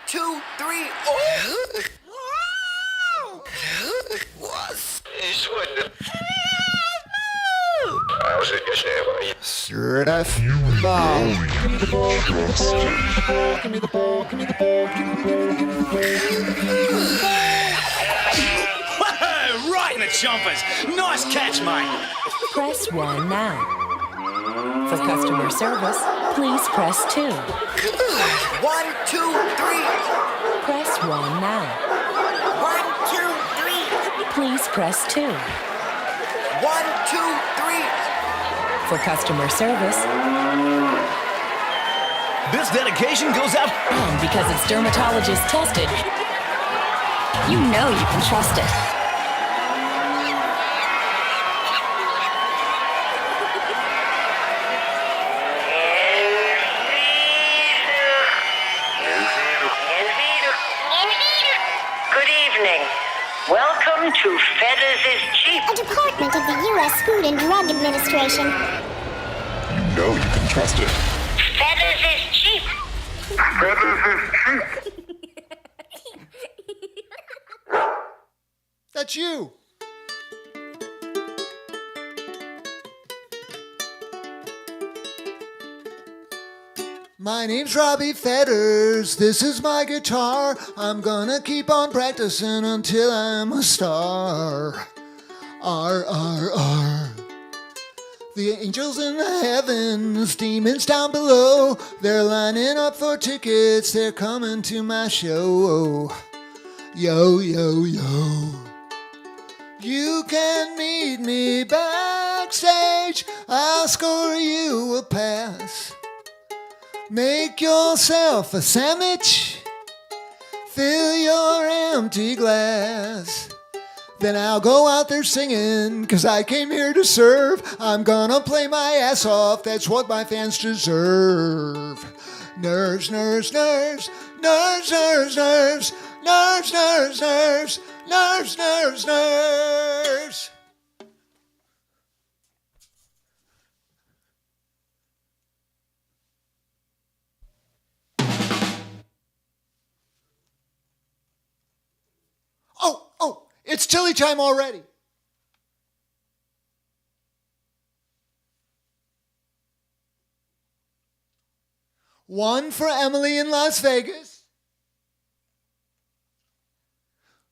2, 3, oh! Was ist heute? Sir F. You Ball. Give me the ball, give me the ball, give me the ball, give me the ball, give me the ball, give me the ball. Right in the chompers. Nice catch, mate. Press 1 now. For customer service, please press 2. 1, 2, 3. Press 1 now. 1, 2, 3. Please press 2. 1, 2, 3. For customer service, This dedication goes out. and because it's dermatologist tested, you know you can trust it. Good evening. Welcome to Fetters is Cheap. A department of the U.S. Food and Drug Administration. You know you can trust it. Fetters is cheap. That's you. My name's Robbie Fetters. This is my guitar. I'm gonna keep on practicing until I'm a star. R, R, R. The angels in the heavens, demons down below. They're lining up for tickets. They're coming to my show. Yo, yo, yo. You can meet me backstage. I'll score you a pass. Make yourself a sandwich. Fill your empty glass. Then I'll go out there singing, 'cause I came here to serve. I'm gonna play my ass off, that's what my fans deserve. Nerves, nerves, nerves, nerves, nerves, nerves, nerves, nerves, nerves, nerves, nerves, nerves. Oh, it's Tilly time already. One for Emily in Las Vegas.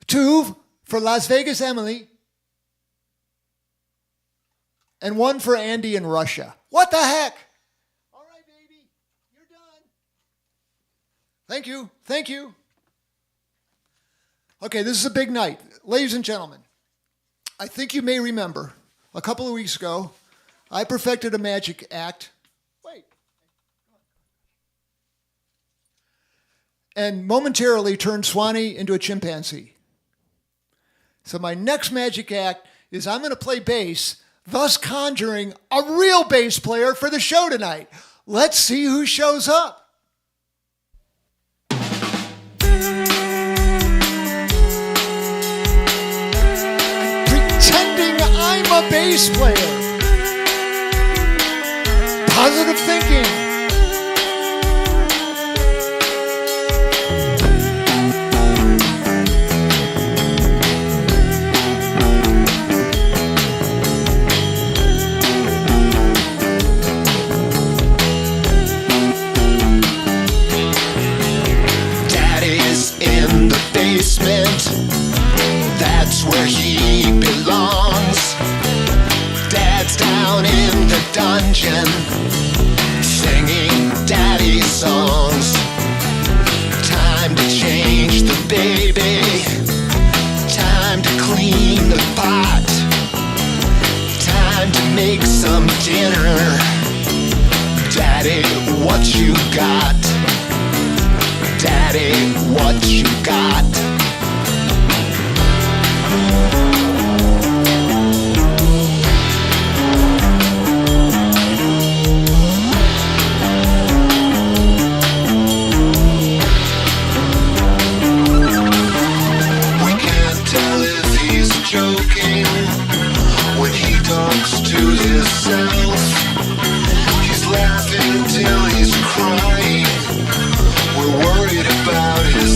2 for Las Vegas Emily. And 1 for Andy in Russia. What the heck? All right, baby, you're done. Thank you, thank you. Okay, this is a big night. Ladies and gentlemen, I think you may remember a couple of weeks ago, I perfected a magic act. Wait. And momentarily turned Swanee into a chimpanzee. So my next magic act is I'm going to play bass, thus conjuring a real bass player for the show tonight. Let's see who shows up. I'm a bass player. Positive thinking. Daddy's in the basement. That's where he belongs. Dad's down in the dungeon, singing daddy songs. Time to change the baby, time to clean the pot, time to make some dinner. Daddy, what you got? Daddy, what you got? Joking when he talks to himself. He's laughing till he's crying. We're worried about his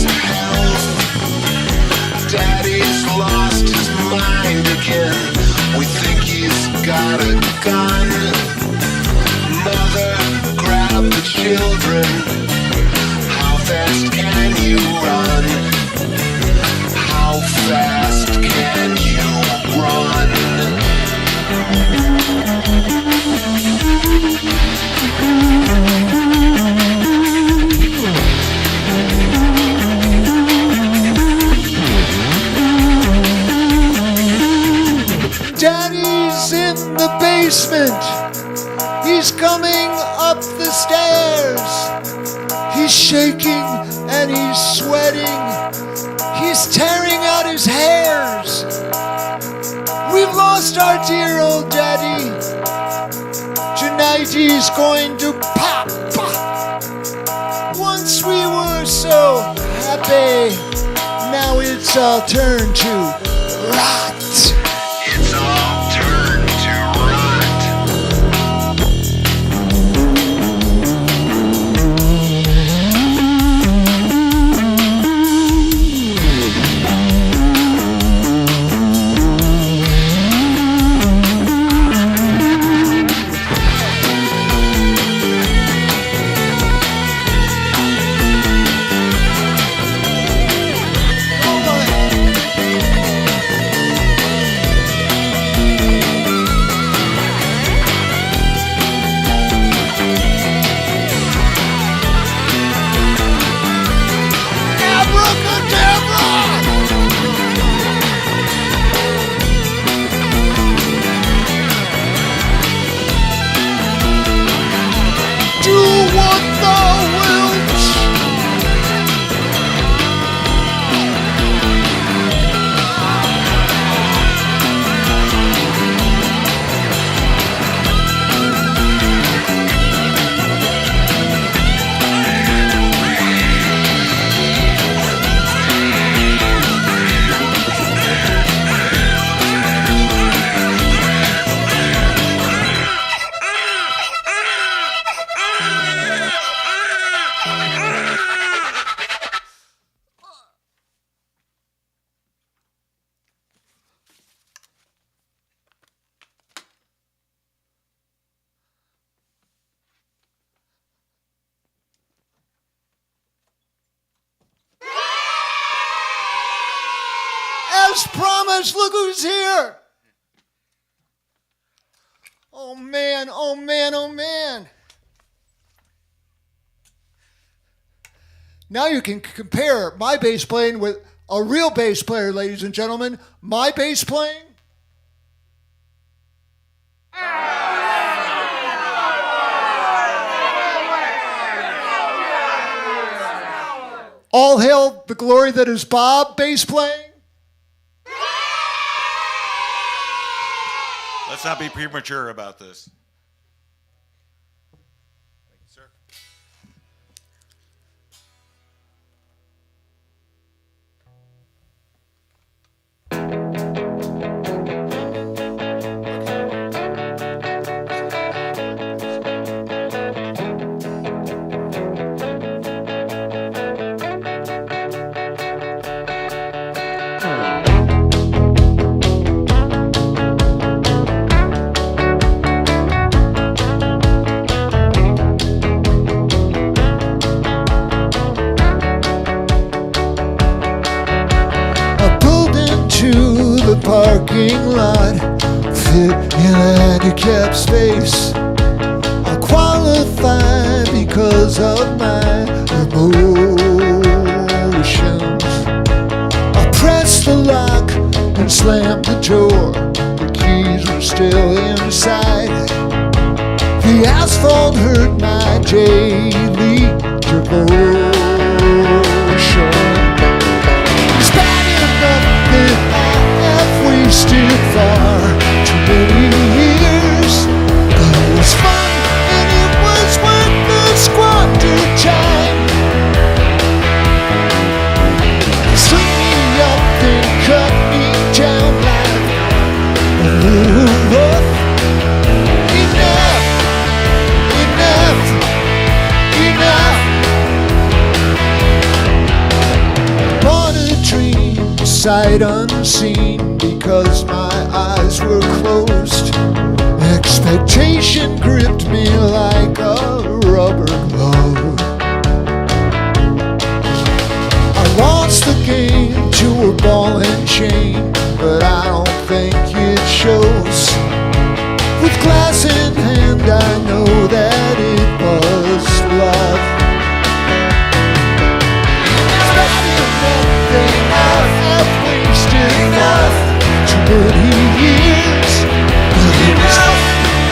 basement. He's coming up the stairs. He's shaking and he's sweating. He's tearing out his hairs. We've lost our dear old daddy. Tonight he's going to pop. Once we were so happy, now it's all turned to rot. It's all turned to rot. As promised, look who's here. Oh man, oh man, oh man. Now you can compare my bass playing with a real bass player, ladies and gentlemen. My bass playing. All hail the glory that is Bob bass playing. Let's not be premature about this. Thank you, sir. Parking lot, fit in a handicapped space. I qualify because of my emotions. I pressed the lock and slammed the door. The keys were still inside. The asphalt hurt my daily devotion. It's bad enough that wasted far too many years, but it was fun and it was worth the squandered time. Slit me up and cut me down like a little rough. Enough, enough, enough. Bought a dream, sight unseen, because my eyes were closed. Expectation gripped me like a rubber glove. I lost the game to a ball and chain, but I don't think it shows. With glass in hand, I know that it was love. It's not enough that I have wasted enough. Too many years, but it was fun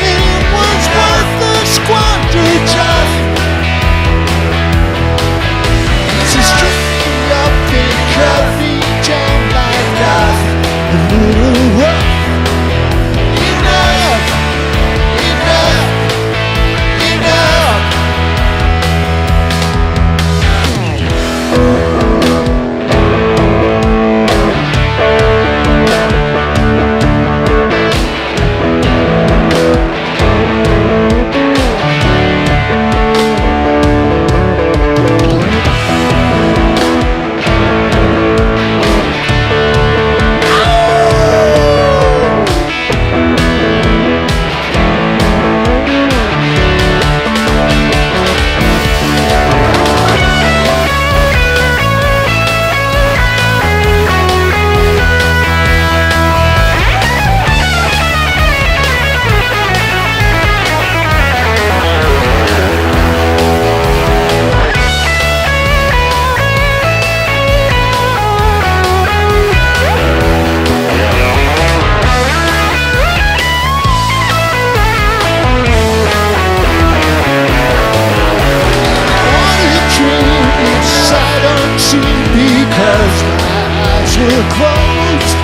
still closed.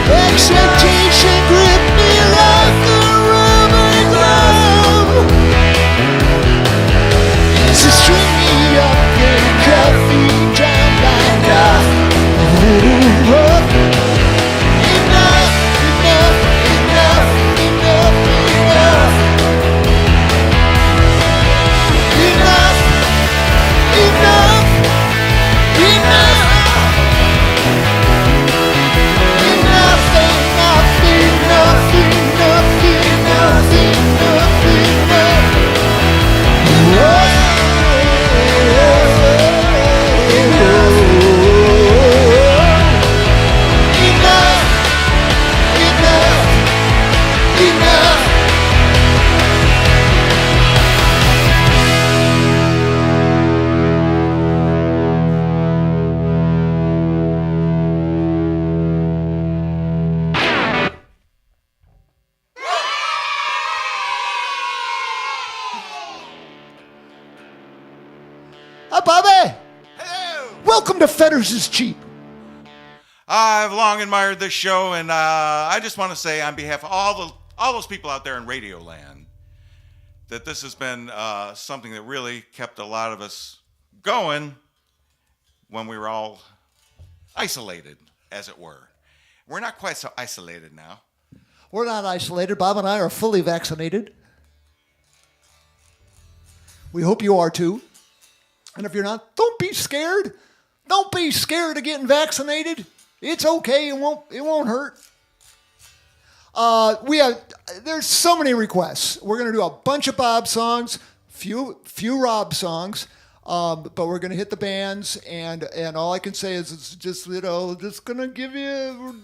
Expectation gripped me like a rubber glove. It's a string me up, getting coffee down like enough, enough, enough, enough, enough, enough, enough, enough, enough. Hi, Bobby. Hello. Welcome to Fetters is Cheap. I've long admired this show, and I just want to say on behalf of all those people out there in Radio Land that this has been something that really kept a lot of us going when we were all isolated, as it were. We're not quite so isolated now. We're not isolated. Bob and I are fully vaccinated. We hope you are too. And if you're not, don't be scared. Don't be scared of getting vaccinated. It's okay. It won't hurt. There's so many requests. We're gonna do a bunch of Bob songs, few Rob songs, but we're gonna hit the bands, and all I can say is it's just gonna give you.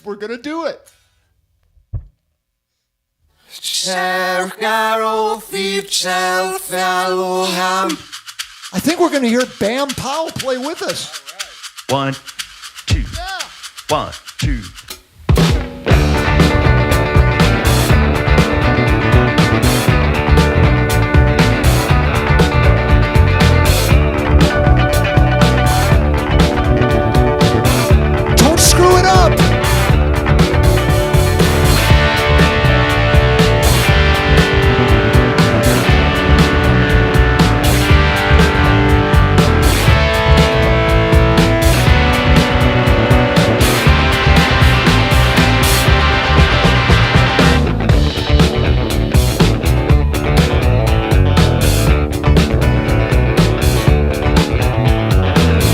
We're gonna do it. I think we're gonna hear Bam Powell play with us. 1, 2. Yeah. 1, 2. Don't screw it up.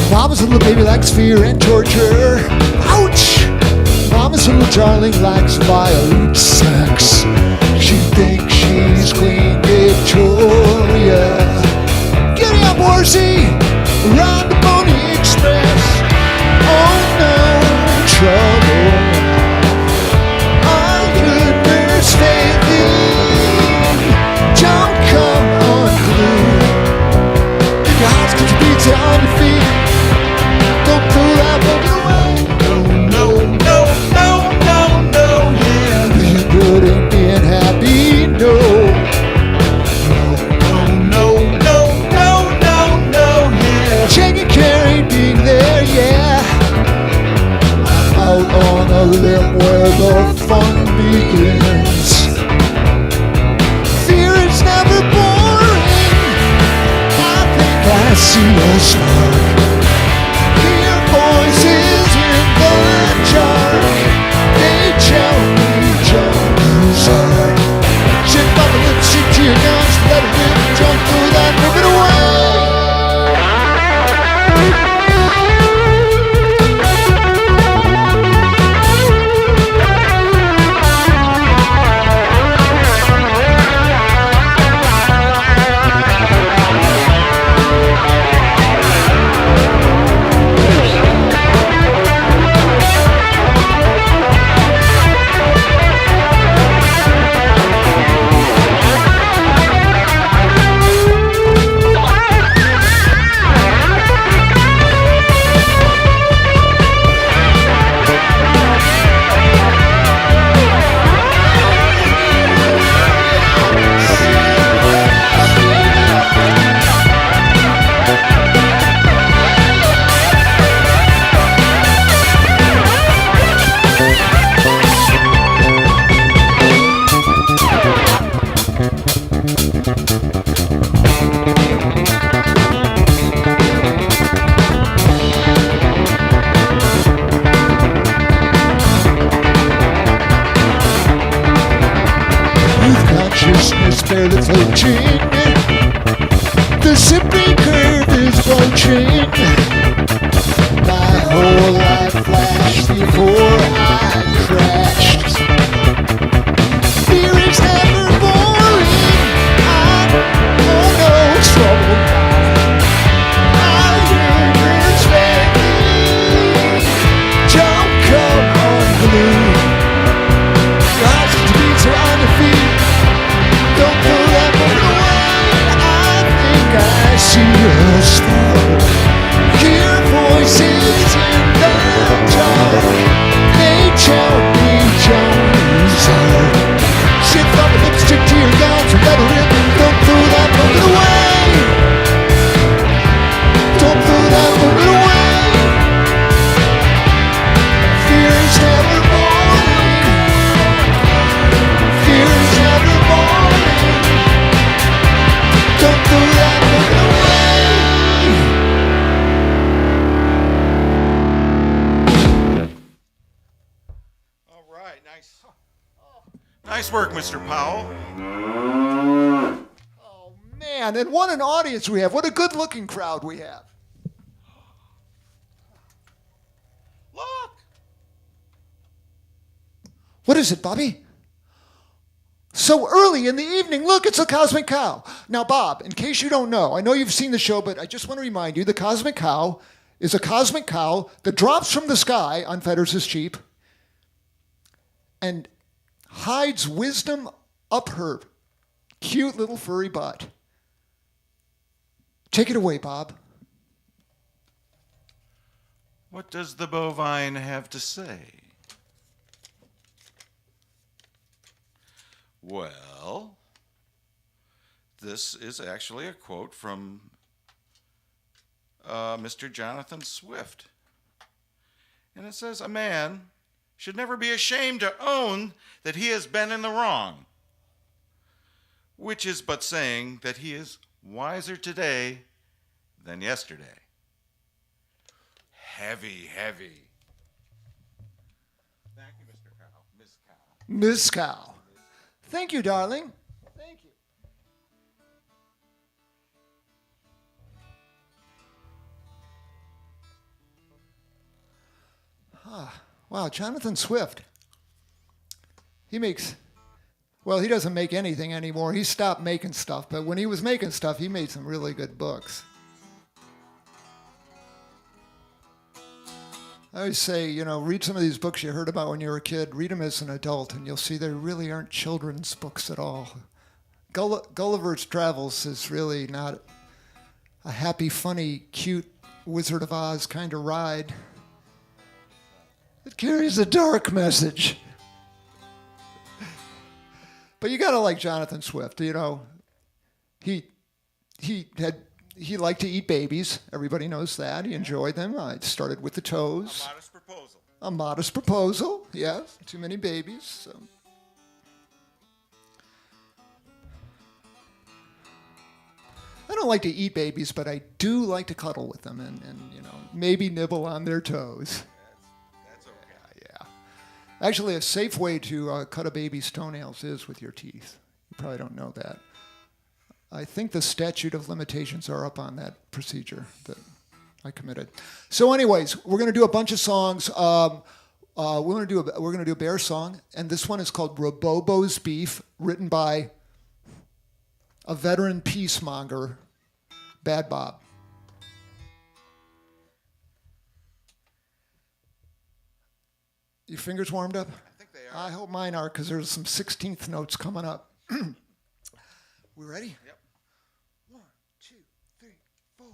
Mama's little baby likes fear and torture. Ouch! Mama's little darling likes violent sex. She thinks she's Queen Victoria. Giddy up, horsey! Ride the Pony Express. Oh no, trouble. All goodness faith in. Don't come unglued. If your heart's got your pizza on your feet, don't throw that bucket away. No, yeah. You good at being happy, no. Yeah. Check and carry being there, yeah. I'm out on a limb where the fun begins. Fear is never boring. I think I see a spark. Hear voices in the dark. They tell me jump hard. Shit by the lips, shit to your guns. Let it rip, jump through that, move it away. approaching. The slippery curve is approaching. My whole life flashed before I crashed. Fear is never boring. I'm no trouble now. My years begging. Don't come unglued. Rise to beats are on your feet. Don't throw that book away. I think I see a spark. Hear voices in the dark. They tell me John's heart. Shift up a lipstick to your gown, so let her in. Don't throw that book away. Don't throw that book away. Fear is never boring. Fear is never boring. Don't throw that book away. All right, nice. Nice work, Mr. Powell. Oh man, and what an audience we have. What a good looking crowd we have. Look. What is it, Bobby? So early in the evening, look, it's the Cosmic Cow. Now, Bob, in case you don't know, I know you've seen the show, but I just want to remind you, the Cosmic Cow is a cosmic cow that drops from the sky on Fetters is Cheap and hides wisdom up her cute little furry butt. Take it away, Bob. What does the bovine have to say? Well, this is actually a quote from Mr. Jonathan Swift. And it says, "A man should never be ashamed to own that he has been in the wrong, which is but saying that he is wiser today than yesterday." Heavy, heavy. Thank you, Mr. Cow. Miss Cow. Miss Cow. Thank you, darling. Thank you. Wow, Jonathan Swift. He doesn't make anything anymore. He stopped making stuff, but when he was making stuff, he made some really good books. I always say, read some of these books you heard about when you were a kid. Read them as an adult, and you'll see they really aren't children's books at all. Gulliver's Travels is really not a happy, funny, cute Wizard of Oz kind of ride. It carries a dark message. But you gotta like Jonathan Swift. He liked to eat babies. Everybody knows that. He enjoyed them. It started with the toes. A modest proposal. A modest proposal, yes. Too many babies. So. I don't like to eat babies, but I do like to cuddle with them and maybe nibble on their toes. That's okay. Yeah. Actually, a safe way to cut a baby's toenails is with your teeth. You probably don't know that. I think the statute of limitations are up on that procedure that I committed. So, anyways, we're going to do a bunch of songs. We're going to do a bear song, and this one is called Robobo's Beef, written by a veteran peacemonger, Bad Bob. Your fingers warmed up? I think they are. I hope mine are, because there's some 16th notes coming up. We ready? Yep. 1, 2, 3, 4.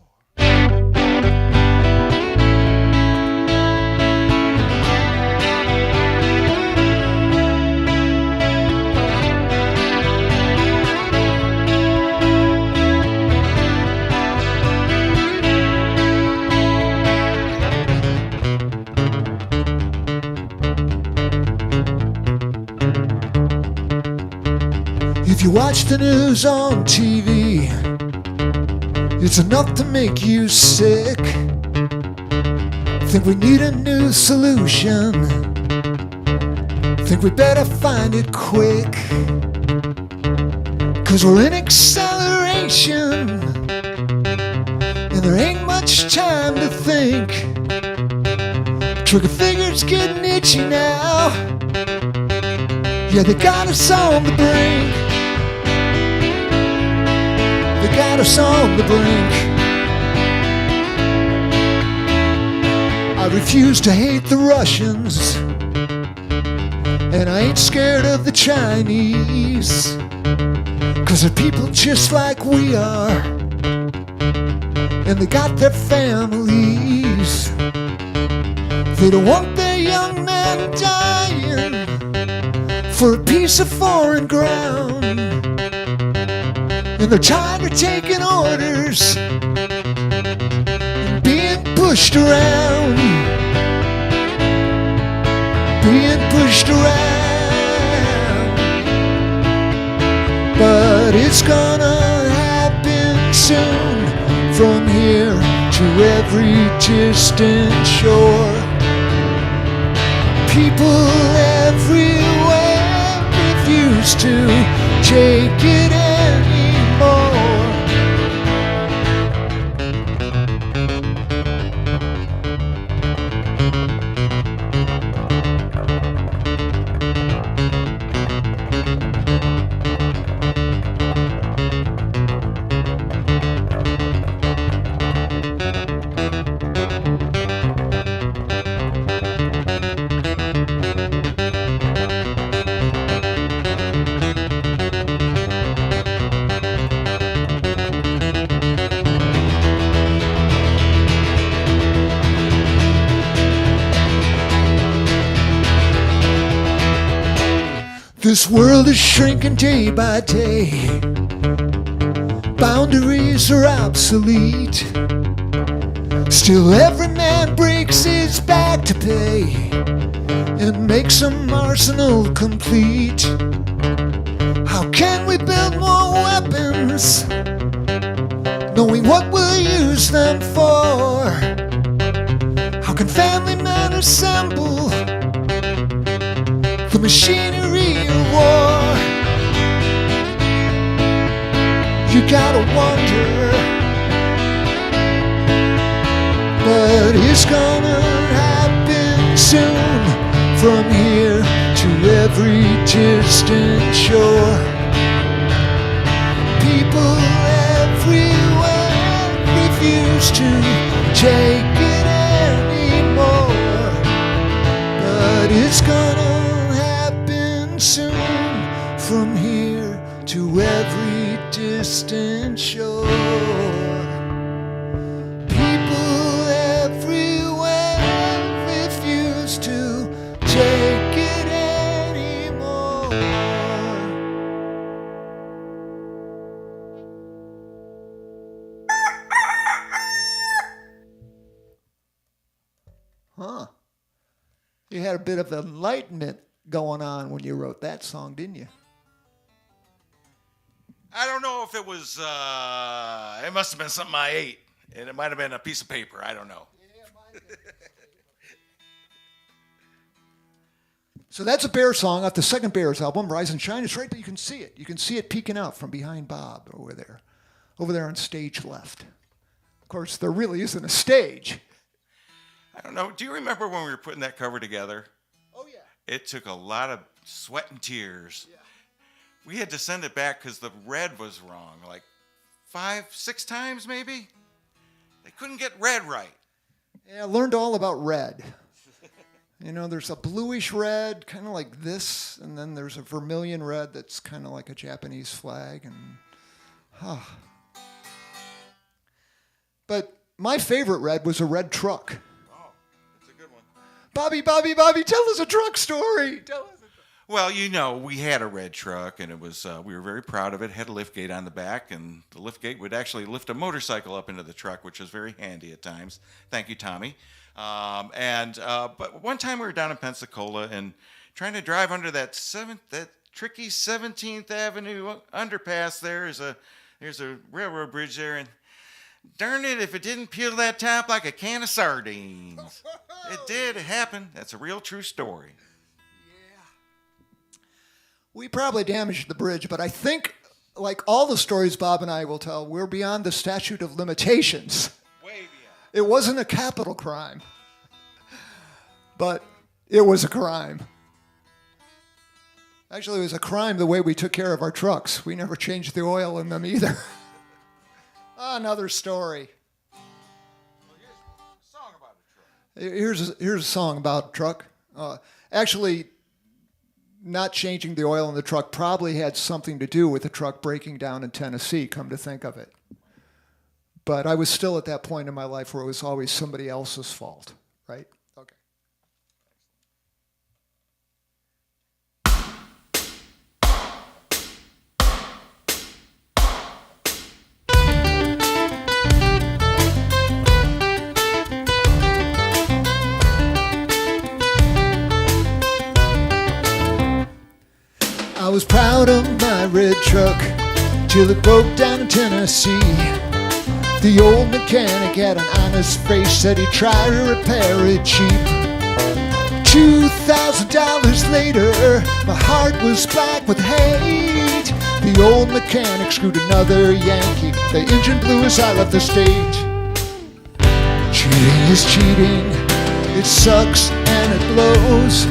If you watch the news on TV, it's enough to make you sick. Think we need a new solution. Think we better find it quick. 'Cause we're in acceleration, and there ain't much time to think. Trigger finger's getting itchy now. Yeah, they got us on the brink. They got us on the brink. I refuse to hate the Russians, and I ain't scared of the Chinese. 'Cause they're people just like we are, and they got their families. They don't want their young men dying for a piece of foreign ground. And they're tired of taking orders and being pushed around. Being pushed around. But it's gonna happen soon, from here to every distant shore. People everywhere refuse to take it anymore. This world is shrinking day by day. Boundaries are obsolete. Still every man breaks his back to pay and makes some arsenal complete. How can we build more weapons, knowing what we'll use them for? How can family men assemble the machinery of war? You gotta wonder, but it's gonna happen soon, from here to every distant shore. People everywhere refuse to take it anymore, but it's gonna happen soon, from here to every distant shore. People everywhere refuse to take it anymore. Huh. You had a bit of enlightenment going on when you wrote that song, didn't you? I don't know if it was, it must have been something I ate. And it might have been a piece of paper. I don't know. So that's a Bear song off the second Bears album, Rise and Shine. It's right there. You can see it. You can see it peeking out from behind Bob over there on stage left. Of course, there really isn't a stage. I don't know. Do you remember when we were putting that cover together? Oh, yeah. It took a lot of sweat and tears. Yeah. We had to send it back because the red was wrong, like 5-6 times maybe. They couldn't get red right. Yeah, I learned all about red. You know, there's a bluish red, kind of like this, and then there's a vermilion red that's kind of like a Japanese flag. But my favorite red was a red truck. Oh, that's a good one. Bobby, tell us a truck story. Tell us. Well, you know, we had a red truck, and it was we were very proud of it. It had a lift gate on the back, and the lift gate would actually lift a motorcycle up into the truck, which was very handy at times. Thank you, Tommy. But one time we were down in Pensacola and trying to drive under that tricky 17th Avenue underpass. There's a railroad bridge there, and darn it, if it didn't peel that top like a can of sardines. It did. It happened. That's a real true story. We probably damaged the bridge, but I think like all the stories Bob and I will tell, we're beyond the statute of limitations. Way beyond. It wasn't a capital crime, but it was a crime. Actually, it was a crime the way we took care of our trucks. We never changed the oil in them either. Another story. Here's a song about a truck. Actually, not changing the oil in the truck probably had something to do with the truck breaking down in Tennessee, come to think of it. But I was still at that point in my life where it was always somebody else's fault, right? Okay. I was proud of my red truck till it broke down in Tennessee. The old mechanic had an honest face, said he'd try to repair it cheap. $2,000 later, my heart was black with hate. The old mechanic screwed another Yankee. The engine blew as I left the stage. Cheating is cheating, it sucks and it blows.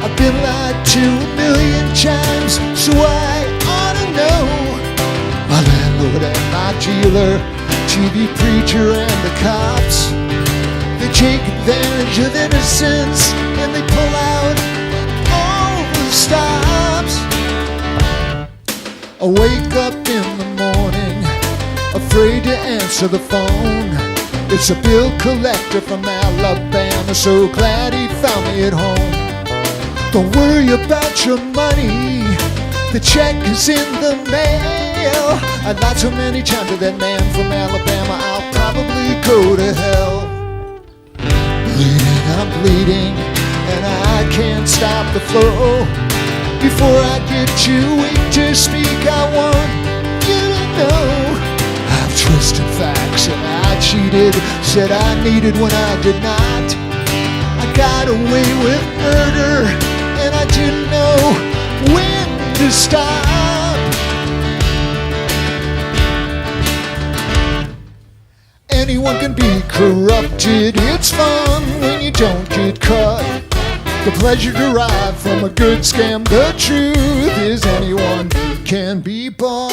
I've been lied to 1,000,000 times, so I ought to know. My landlord and my dealer, TV preacher and the cops, they take advantage of innocence and they pull out all the stops. I wake up in the morning, afraid to answer the phone. It's a bill collector from Alabama, so glad he found me at home. Don't worry about your money, the check is in the mail. I lied so many times to that man from Alabama, I'll probably go to hell. Bleeding, I'm bleeding, and I can't stop the flow. Before I get too weak to speak, I want you to know I've twisted facts and I cheated, said I needed when I did not. I got away with murder, and I didn't know when to stop. Anyone can be corrupted, it's fun when you don't get caught. The pleasure derived from a good scam, the truth is anyone can be bought.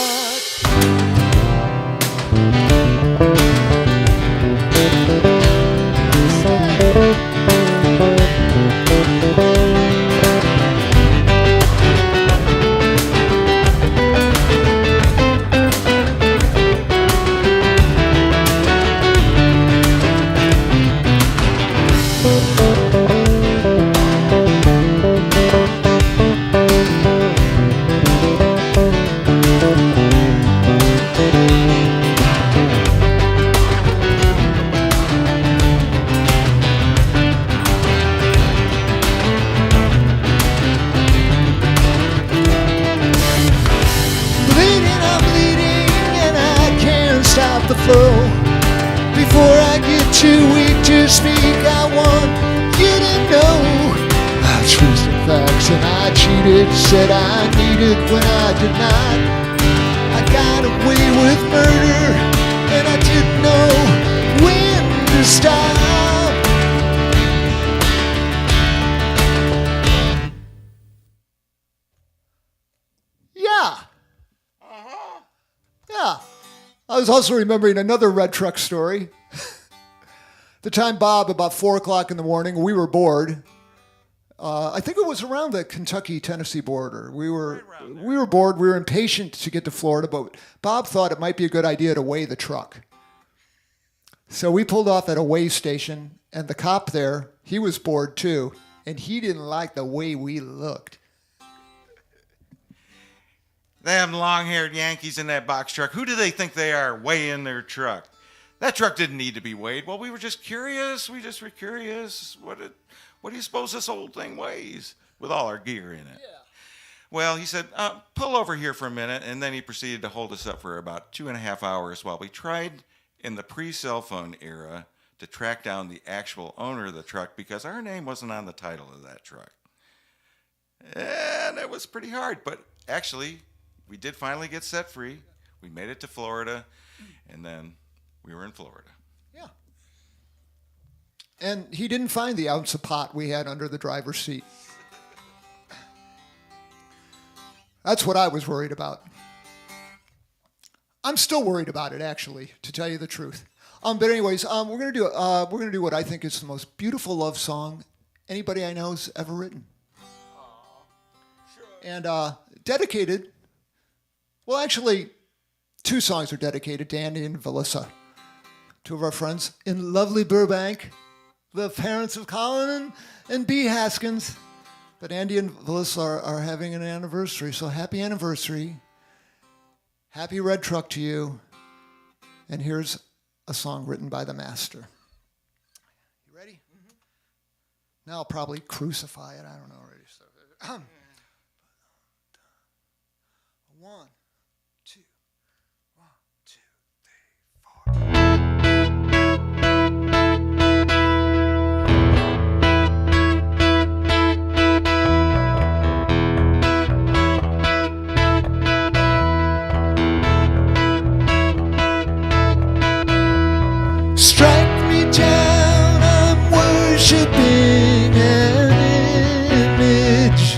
The flow. Before I get too weak to speak, I want you to know I twisted facts and I cheated, said I needed when I did not. I got away with murder and I didn't know when to stop. Yeah. Yeah. I was also remembering another red truck story. The time Bob, about 4 o'clock in the morning, we were bored. I think it was around the Kentucky-Tennessee border. We were bored. We were impatient to get to Florida, but Bob thought it might be a good idea to weigh the truck. So we pulled off at a weigh station, and the cop there, he was bored too, and he didn't like the way we looked. Them long-haired Yankees in that box truck, who do they think they are weighing their truck? That truck didn't need to be weighed. Well, we were just curious. We just were curious. What do you suppose this old thing weighs with all our gear in it? Yeah. Well, he said, pull over here for a minute, and then he proceeded to hold us up for about 2.5 hours while we tried in the pre-cell phone era to track down the actual owner of the truck because our name wasn't on the title of that truck. And it was pretty hard, but actually, we did finally get set free. We made it to Florida, and then we were in Florida. Yeah. And he didn't find the ounce of pot we had under the driver's seat. That's what I was worried about. I'm still worried about it, actually, to tell you the truth. But anyways, we're gonna do what I think is the most beautiful love song anybody I know's ever written. And dedicated. Well, actually, 2 songs are dedicated to Andy and Valissa, 2 of our friends in lovely Burbank, the parents of Colin and Bea Haskins. But Andy and Valissa are having an anniversary, so happy anniversary. Happy red truck to you. And here's a song written by the master. You ready? Mm-hmm. Now I'll probably crucify it. I don't know already. So, 1, 2, 1, 2, 3, 4. Strike me down, I'm worshiping an image.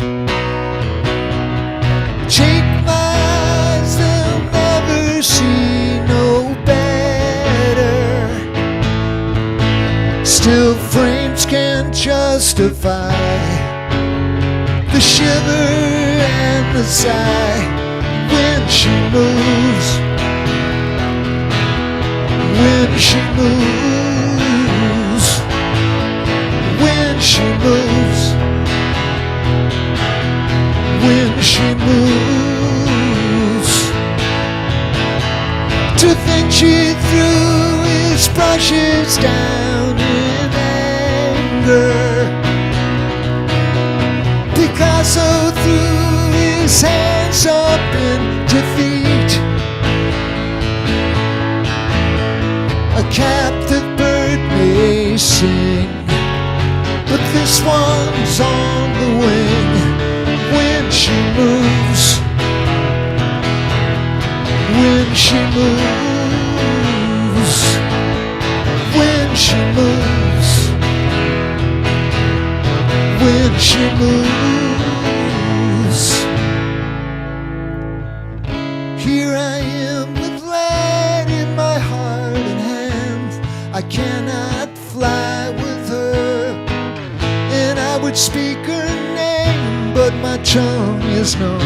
Take my eyes, they'll never see no better. Still frames can't justify the shiver and the sigh when she moves. When she moves, when she moves, when she moves. To think she threw his brushes down in anger. Picasso threw his hands up in defeat. A captive bird may sing, but this one's on the wing. When she moves, when she moves, when she moves, when she moves. Here I am with lead in my heart and hand. I cannot fly with her, and I would speak her name, but my tongue is numb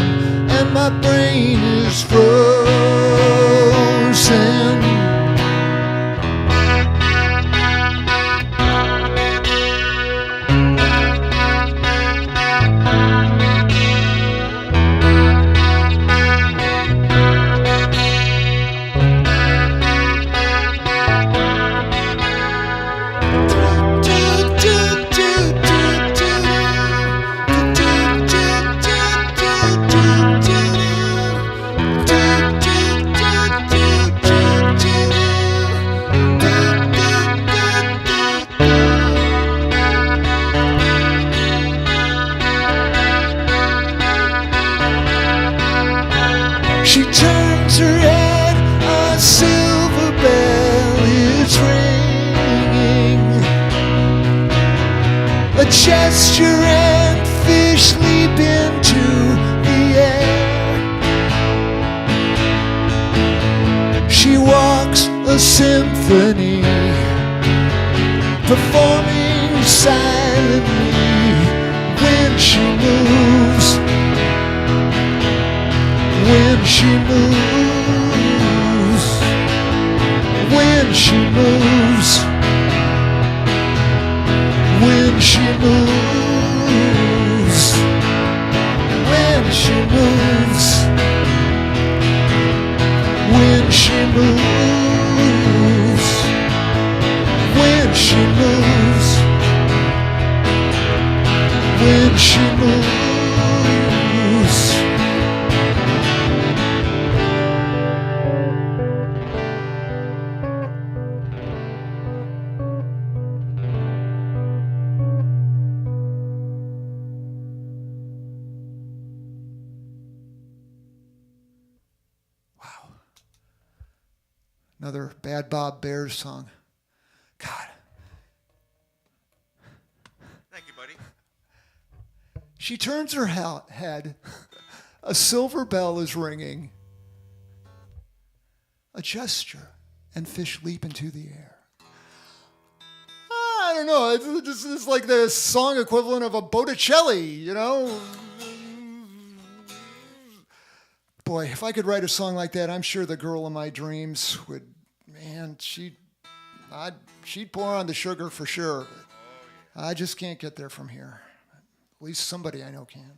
and my brain is frozen. She turns her head, a silver bell is ringing. A gesture and fish leap into the air. She walks a symphony, performing silently when she moves. When she moves, when she moves, when she moves, when she moves, when she moves, when she moves, when she moves. another Bad Bob Bears song. God. Thank you, buddy. She turns her head. A silver bell is ringing. A gesture, and fish leap into the air. I don't know. It's like the song equivalent of a Botticelli, you know? Boy, if I could write a song like that, I'm sure the girl in my dreams would, man, she'd pour on the sugar for sure. But I just can't get there from here. At least somebody I know can.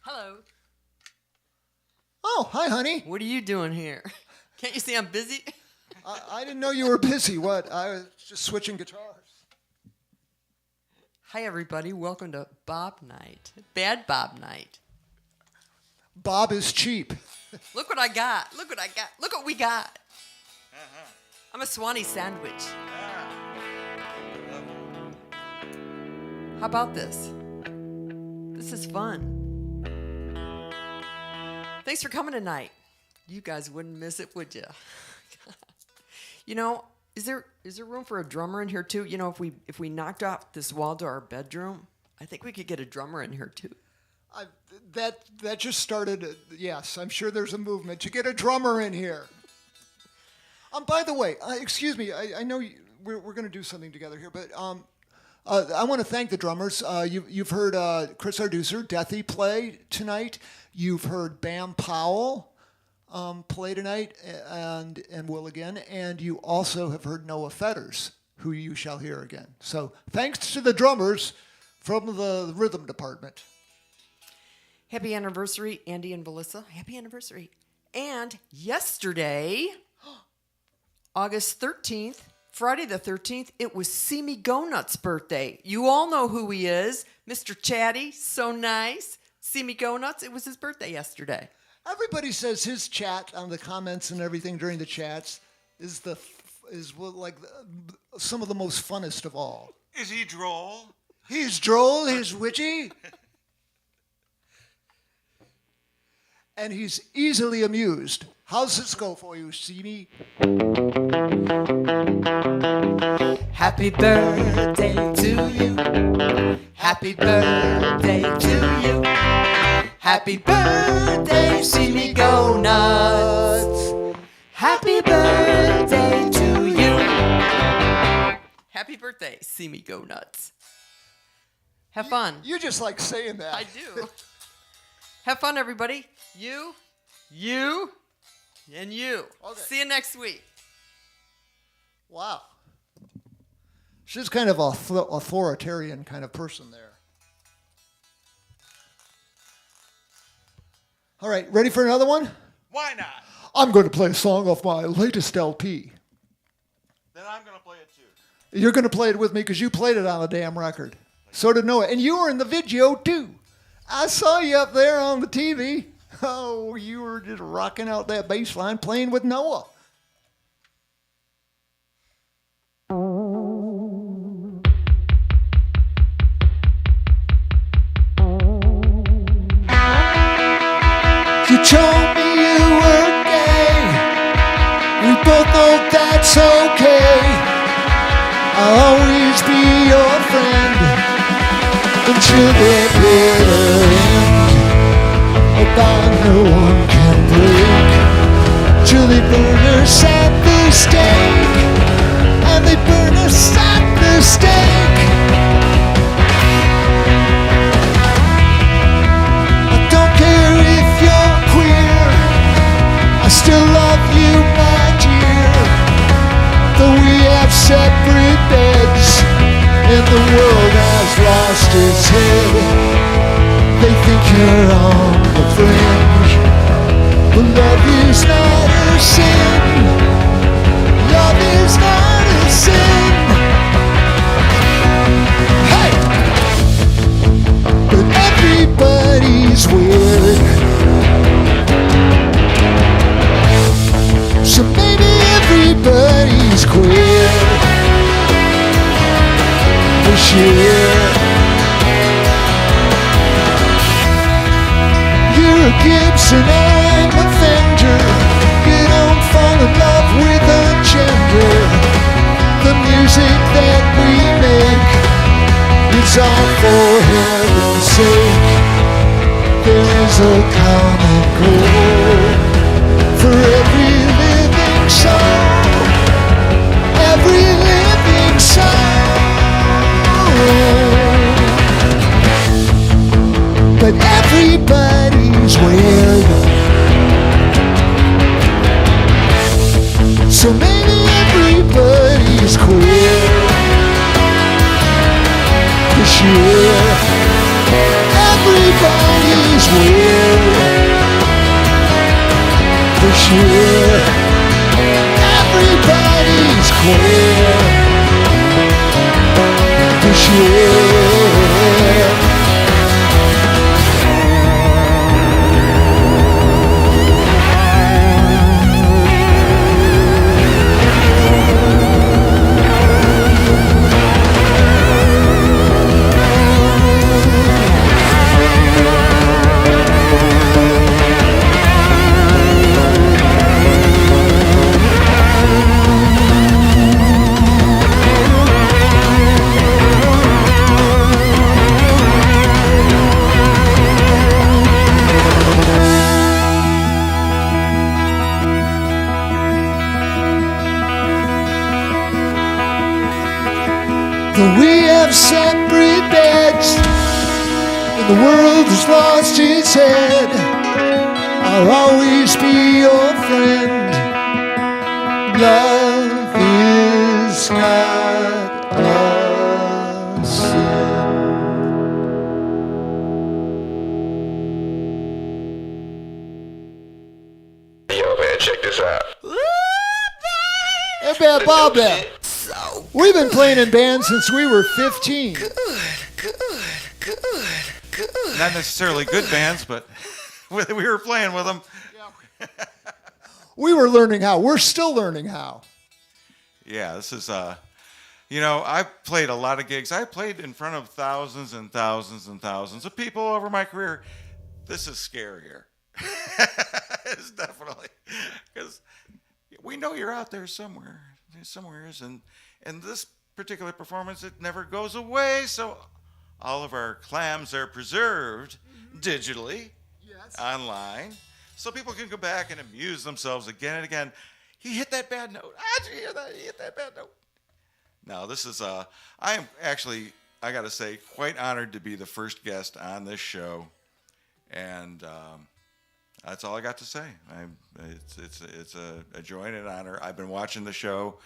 Hello. Oh, hi, honey. What are you doing here? Can't you see I'm busy? I didn't know you were busy. What? I was just switching guitars. Hi, everybody. Welcome to Bob Night. Bad Bob Night. Bob is cheap. Look what I got. Look what I got. Look what we got. I'm a Swanee sandwich. How about this? This is fun. Thanks for coming tonight. You guys wouldn't miss it, would you? You know, is there room for a drummer in here too? You know, if we knocked off this wall to our bedroom, I think we could get a drummer in here too. That just started. Yes, I'm sure there's a movement to get a drummer in here. By the way, excuse me. I know we're going to do something together here, but I want to thank the drummers. You've heard Chris Arducer, Deathy, play tonight. You've heard Bam Powell play tonight and will again. And you also have heard Noah Fetters, who you shall hear again. So thanks to the drummers from the rhythm department. Happy anniversary, Andy and Melissa. Happy anniversary. And yesterday, August 13th, Friday the 13th, it was See Me Go Nuts' birthday. You all know who he is. Mr. Chatty, so nice. See Me Go Nuts, it was his birthday yesterday. Everybody says his chat on the comments and everything during the chats is some of the most funnest of all. Is he droll? He's droll, he's witty. And he's easily amused. How's this go for you, see me? Happy birthday to you. Happy birthday to you. Happy birthday, See Me Go Nuts. Happy birthday to you. Happy birthday, See Me Go Nuts. Have fun. You just like saying that. I do. Have fun, everybody. You, and you. Okay. See you next week. Wow. She's kind of authoritarian kind of person there. All right, ready for another one? Why not? I'm going to play a song off my latest LP. Then I'm going to play it too. You're going to play it with me because you played it on the damn record. So did Noah. And you were in the video too. I saw you up there on the TV. Oh, you were just rocking out that bass line playing with Noah. You told me you were gay. We both know that's okay. I'll always be your friend until the bitter end. A bond no one can break. Till they burn us at the stake. And they burn us at the stake. I don't care if you're queer, I still love you, my dear. Though we have separate beds and the world has lost its head, they think you're on the fringe, but love is not a sin. Love is not a sin. Hey! But everybody's weird. Some year. You're a Gibson, I'm a Fender. You don't fall in love with a gender. The music that we make, it's all for heaven's sake. There is a common goal for every living soul. Every living soul. But everybody's weird. So maybe everybody's queer this year. Everybody's weird this year. Everybody's queer this year. Though we have separate beds and the world has lost its head, I'll always be your friend. Love is not a sin. Yo, man, check this out. Hey, man, Bob there. So We've been playing in bands since we were 15. good. Not necessarily good bands, but we were playing with them. We were learning how. We're still learning how. Yeah, this is, I've played a lot of gigs. I played in front of thousands and thousands and thousands of people over my career. This is scarier. It's definitely, because we know you're out there somewheres, and this particular performance, it never goes away, so all of our clams are preserved digitally, online, so people can go back and amuse themselves again and again. He hit that bad note. Did you hear that? He hit that bad note. Now, this is, I am actually, I got to say, quite honored to be the first guest on this show, and that's all I got to say. It's a joy and an honor. I've been watching the show,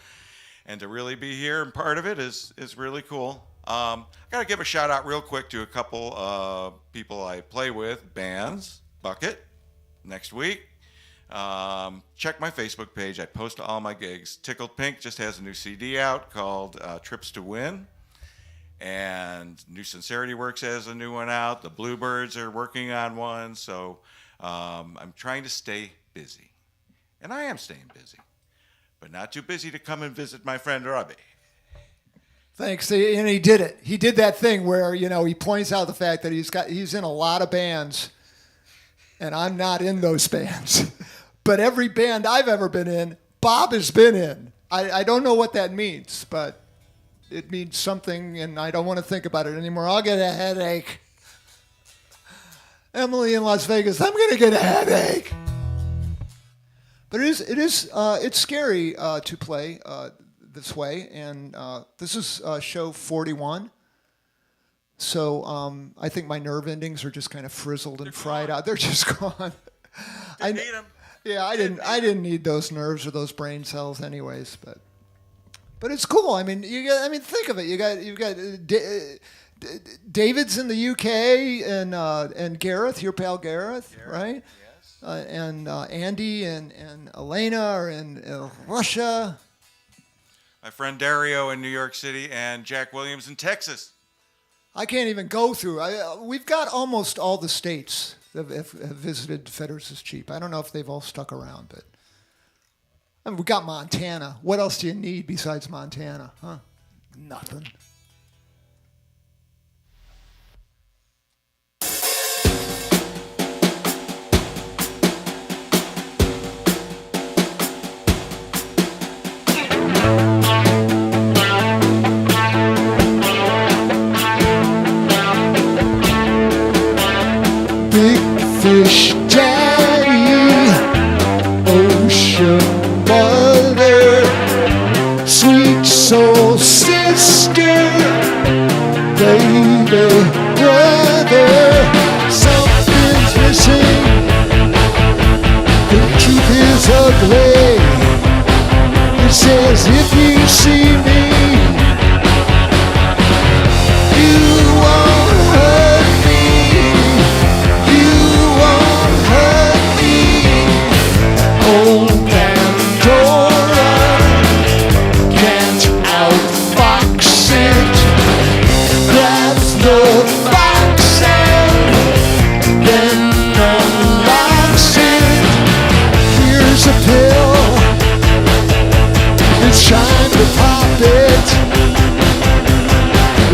and to really be here and part of it is really cool. I got to give a shout out real quick to a couple of people I play with, bands, Bucket, next week. Check my Facebook page. I post all my gigs. Tickled Pink just has a new CD out called Trips to Win. And New Sincerity Works has a new one out. The Bluebirds are working on one. So I'm trying to stay busy. And I am staying busy. But not too busy to come and visit my friend Robbie. Thanks. And he did it. He did that thing where, he points out the fact that he's in a lot of bands, and I'm not in those bands. But every band I've ever been in, Bob has been in. I don't know what that means, but it means something, and I don't want to think about it anymore. I'll get a headache. Emily in Las Vegas, I'm going to get a headache. But it's scary to play this way, and this is show 41. So I think my nerve endings are just kind of frizzled and fried out. They're just gone. I need them. Yeah, I didn't need those nerves or those brain cells, anyways. But it's cool. I mean, think of it. You've got David's in the UK, and Gareth, your pal Gareth, right? Yes. And Andy and Elena are in Russia. My friend Dario in New York City, and Jack Williams in Texas. I can't even go through. We've got almost all the states that have visited Fetters is Cheap. I don't know if they've all stuck around, but we got Montana. What else do you need besides Montana? Huh? Nothing. baby, brother. Something's missing. The truth is ugly. It says if you see me, you won't hurt me. You won't hurt me. Old Pandora can't outfox it. Grabs the box and then unlocks it. Here's a pill. It's time to pop it.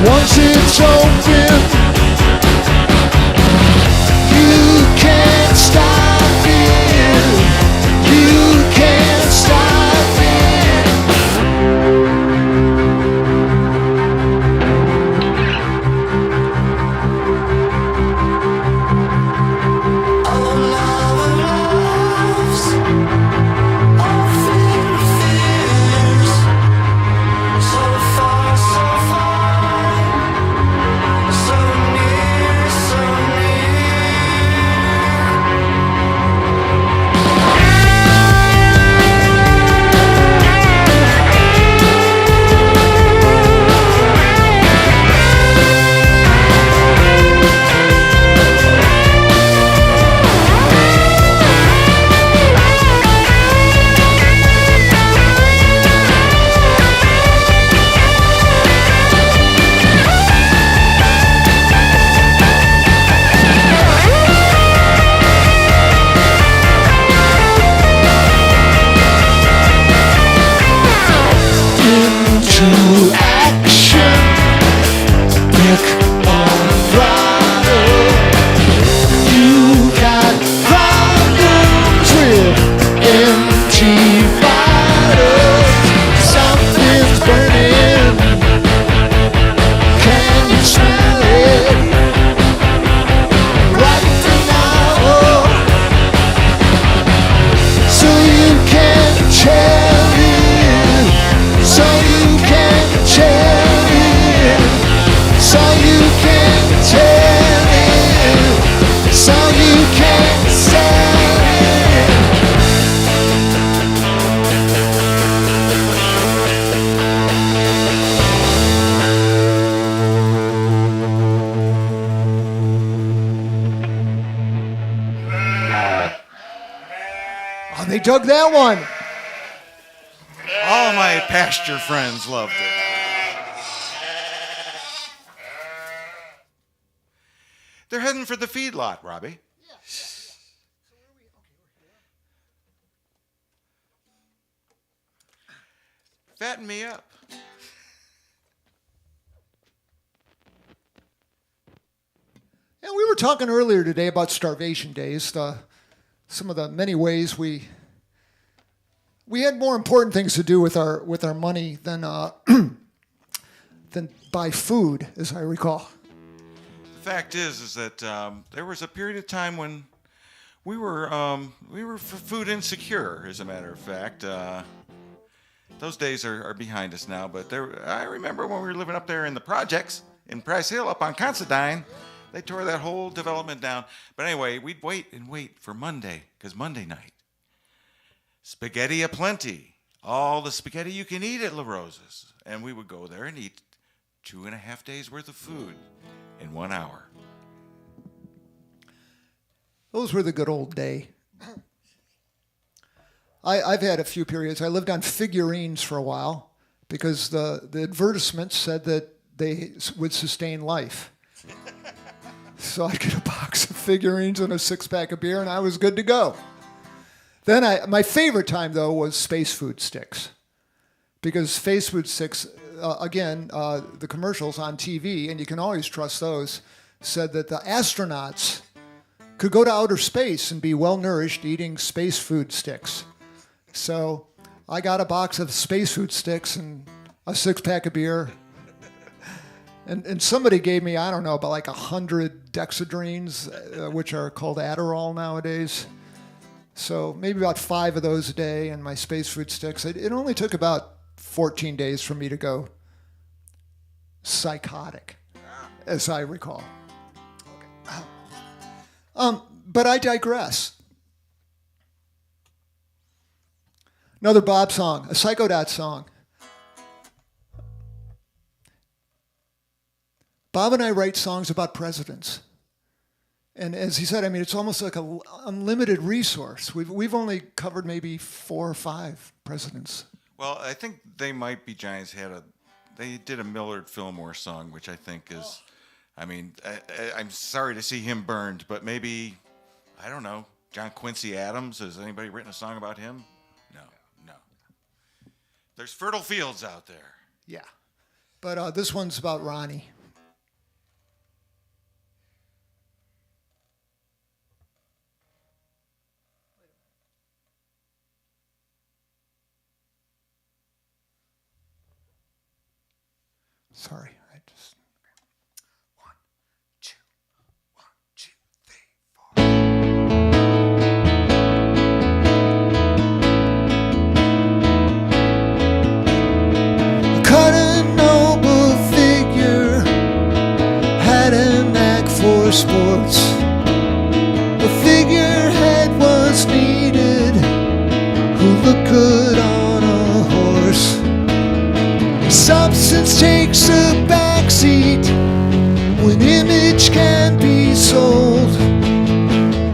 Once it's open, you can't stop it. You can't stop it. Oh, love, loves, all fears. So far, so far, so near, so into action. Pick on throttle. You got problems with empty bottles. Something's burning. Can you smell it? Right now. So you can tell it. So you can tell it. So you can tell it. So you can sell it. Oh, they dug that one. All my pasture friends loved it. They're heading for the feedlot, Robbie. Fatten me up. And we were talking earlier today about starvation days, some of the many ways we had more important things to do with our money than than buy food, as I recall. The fact is that there was a period of time when we were food insecure. As a matter of fact, those days are behind us now. But I remember when we were living up there in the projects in Price Hill, up on Considine. They tore that whole development down. But anyway, we'd wait and wait for Monday, because Monday night, spaghetti aplenty, all the spaghetti you can eat at La Rosa's. And we would go there and eat 2.5 days worth of food in 1 hour. Those were the good old days. I've had a few periods. I lived on figurines for a while because the advertisements said that they would sustain life. So I'd get a box of figurines and a 6-pack of beer, and I was good to go. Then my favorite time, though, was space food sticks. Because space food sticks, the commercials on TV, and you can always trust those, said that the astronauts could go to outer space and be well-nourished eating space food sticks. So I got a box of space food sticks and a 6-pack of beer. And somebody gave me, I don't know, about like 100 dexedrines, which are called Adderall nowadays. So maybe about 5 of those a day and my space food sticks. It only took about 14 days for me to go psychotic. as I recall. But I digress. Another Bob song, a Psychodot song. Bob and I write songs about presidents. And as he said, I mean, it's almost like an unlimited resource. We've only covered maybe 4 or 5 presidents. Well, I think They Might Be Giants they did a Millard Fillmore song, which I think is, I mean, I'm sorry to see him burned, but maybe, I don't know, John Quincy Adams. Has anybody written a song about him? No. There's fertile fields out there. Yeah. But this one's about Ronnie. Sorry, I just... 1, 2, 1, 2, 3, 4. Cut a noble figure, had a knack for sports. A figurehead was needed, who looked good on a horse. Substance takes a backseat when image can be sold.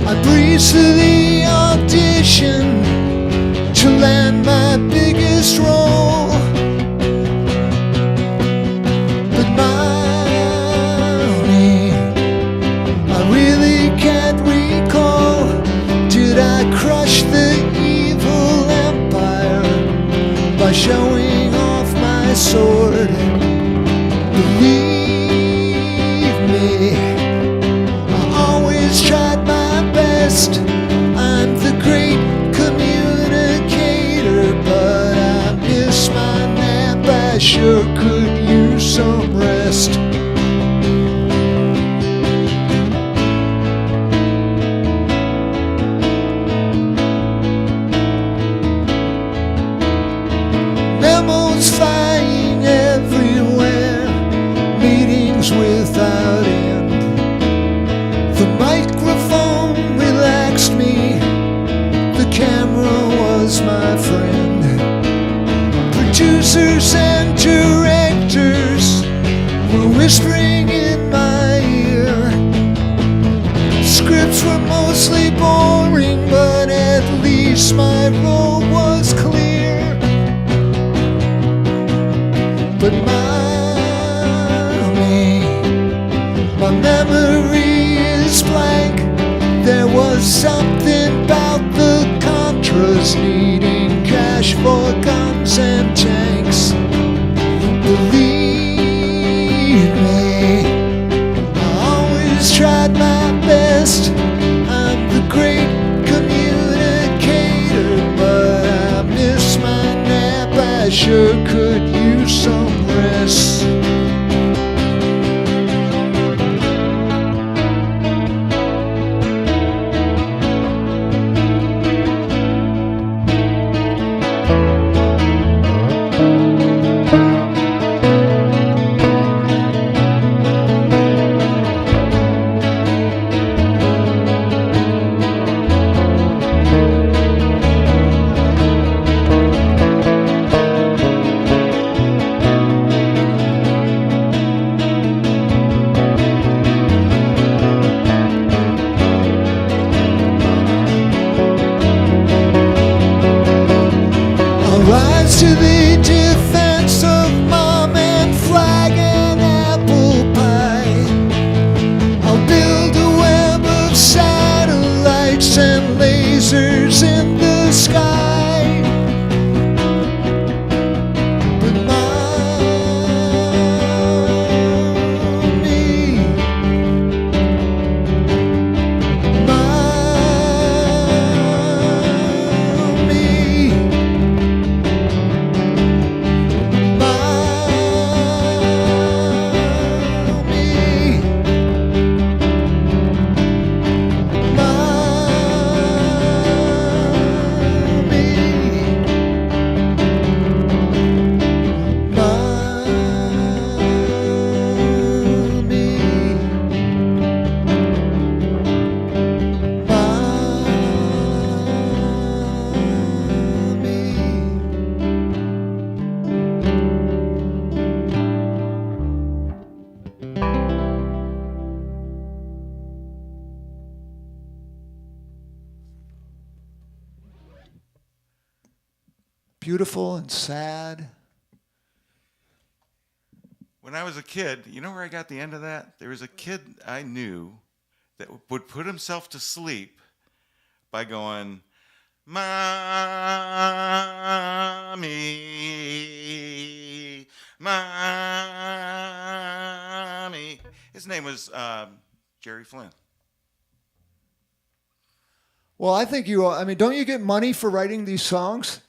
I breezed through the audition to land my biggest role. But mommy, I really can't recall. Did I crush the evil empire by showing off my sword? Believe me, I always tried my best. I'm the great communicator, but I miss my nap. I sure could use some rest. Memos flying everywhere, meetings without end. The microphone relaxed me, the camera was my friend. Producers and directors were whispering in my ear. Scripts were mostly boring, but at least my role was clear. But mommy, my memory is blank. There was something about the Contras needing cash for guns and tanks. Believe me, I always tried my best. I'm the great communicator, but I miss my nap. I sure could use some rest. beautiful and sad. When I was a kid, you know where I got the end of that? There was a kid I knew that would put himself to sleep by going, Mommy, Mommy. His name was Jerry Flynn. Well, I think don't you get money for writing these songs?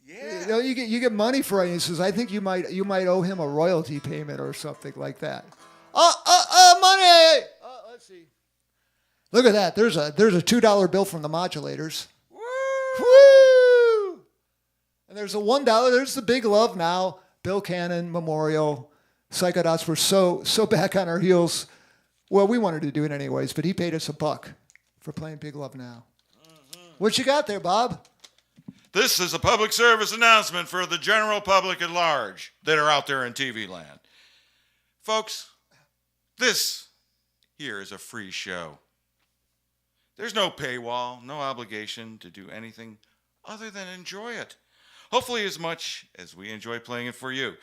Yeah. You know, you get money for writing these songs. I think you might owe him a royalty payment or something like that. Money! Let's see. Look at that. There's a $2 bill from the Modulators. Woo! And there's a $1. There's the Big Love Now. Bill Cannon Memorial. Psychodots were so back on our heels. Well, we wanted to do it anyways, but he paid us $1 for playing Big Love Now. What you got there, Bob? This is a public service announcement for the general public at large that are out there in TV land. Folks, this here is a free show. There's no paywall, no obligation to do anything other than enjoy it. Hopefully as much as we enjoy playing it for you.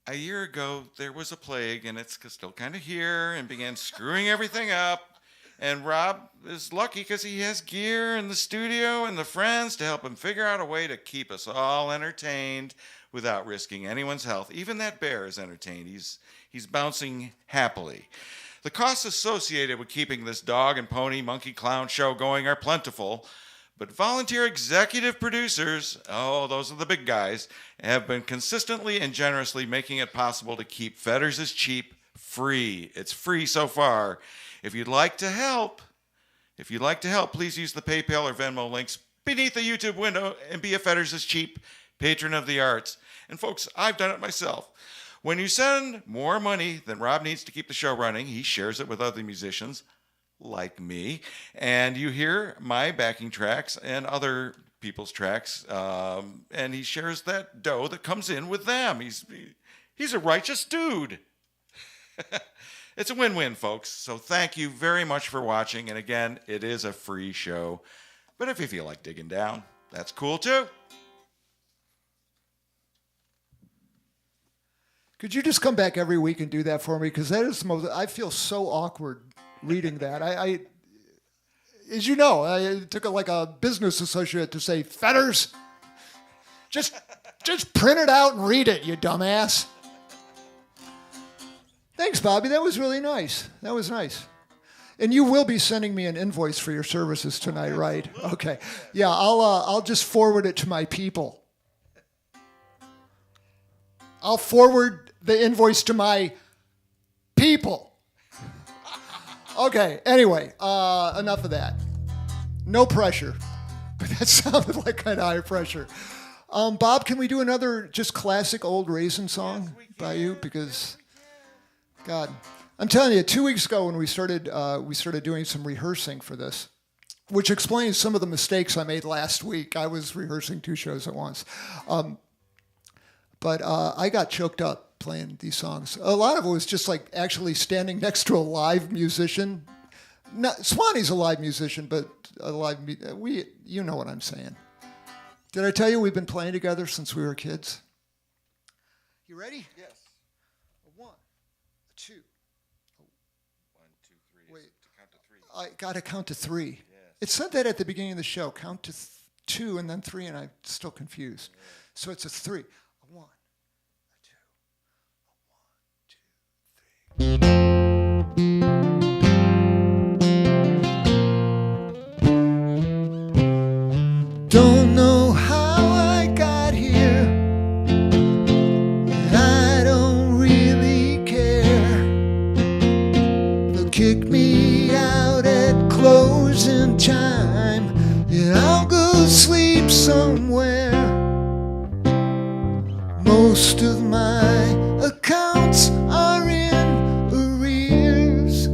A year ago, there was a plague, and it's still kind of here, and began screwing everything up. And Rob is lucky because he has gear in the studio and the friends to help him figure out a way to keep us all entertained without risking anyone's health. Even that bear is entertained. He's bouncing happily. The costs associated with keeping this dog and pony monkey clown show going are plentiful, but volunteer executive producers, those are the big guys, have been consistently and generously making it possible to keep Fetters is Cheap free. It's free so far. If you'd like to help, please use the PayPal or Venmo links beneath the YouTube window and be a Fetters is Cheap patron of the arts. And folks, I've done it myself. When you send more money than Rob needs to keep the show running, he shares it with other musicians like me, and you hear my backing tracks and other people's tracks, and he shares that dough that comes in with them. He's a righteous dude. It's a win-win, folks. So thank you very much for watching. And again, it is a free show. But if you feel like digging down, that's cool too. Could you just come back every week and do that for me? Because that is the most. I feel so awkward reading that. I as you know, it took like a business associate to say, Fetters, just print it out and read it, you dumbass. Thanks, Bobby. That was really nice. That was nice. And you will be sending me an invoice for your services tonight, right? Okay. Yeah, I'll just forward it to my people. I'll forward the invoice to my people. Okay. Anyway, enough of that. No pressure. But that sounded like kind of high pressure. Bob, can we do another just classic old raisin song by you? Because God, I'm telling you, 2 weeks ago when we started doing some rehearsing for this, which explains some of the mistakes I made last week. I was rehearsing 2 shows at once. But I got choked up playing these songs. A lot of it was just like actually standing next to a live musician. Swanee's a live musician, but you know what I'm saying. Did I tell you we've been playing together since we were kids? You ready? Yes. 1, 2. 1, 2, 3. Wait. To count to 3. I got to count to 3. Yes. It said that at the beginning of the show. Count to 2 and then 3, and I'm still confused. Yeah. So it's a 3. 1, 2, 1, 2, 3. Don't know how I got here, and I don't really care. They'll kick me out at closing time, and I'll go sleep somewhere. Most of my accounts are in arrears.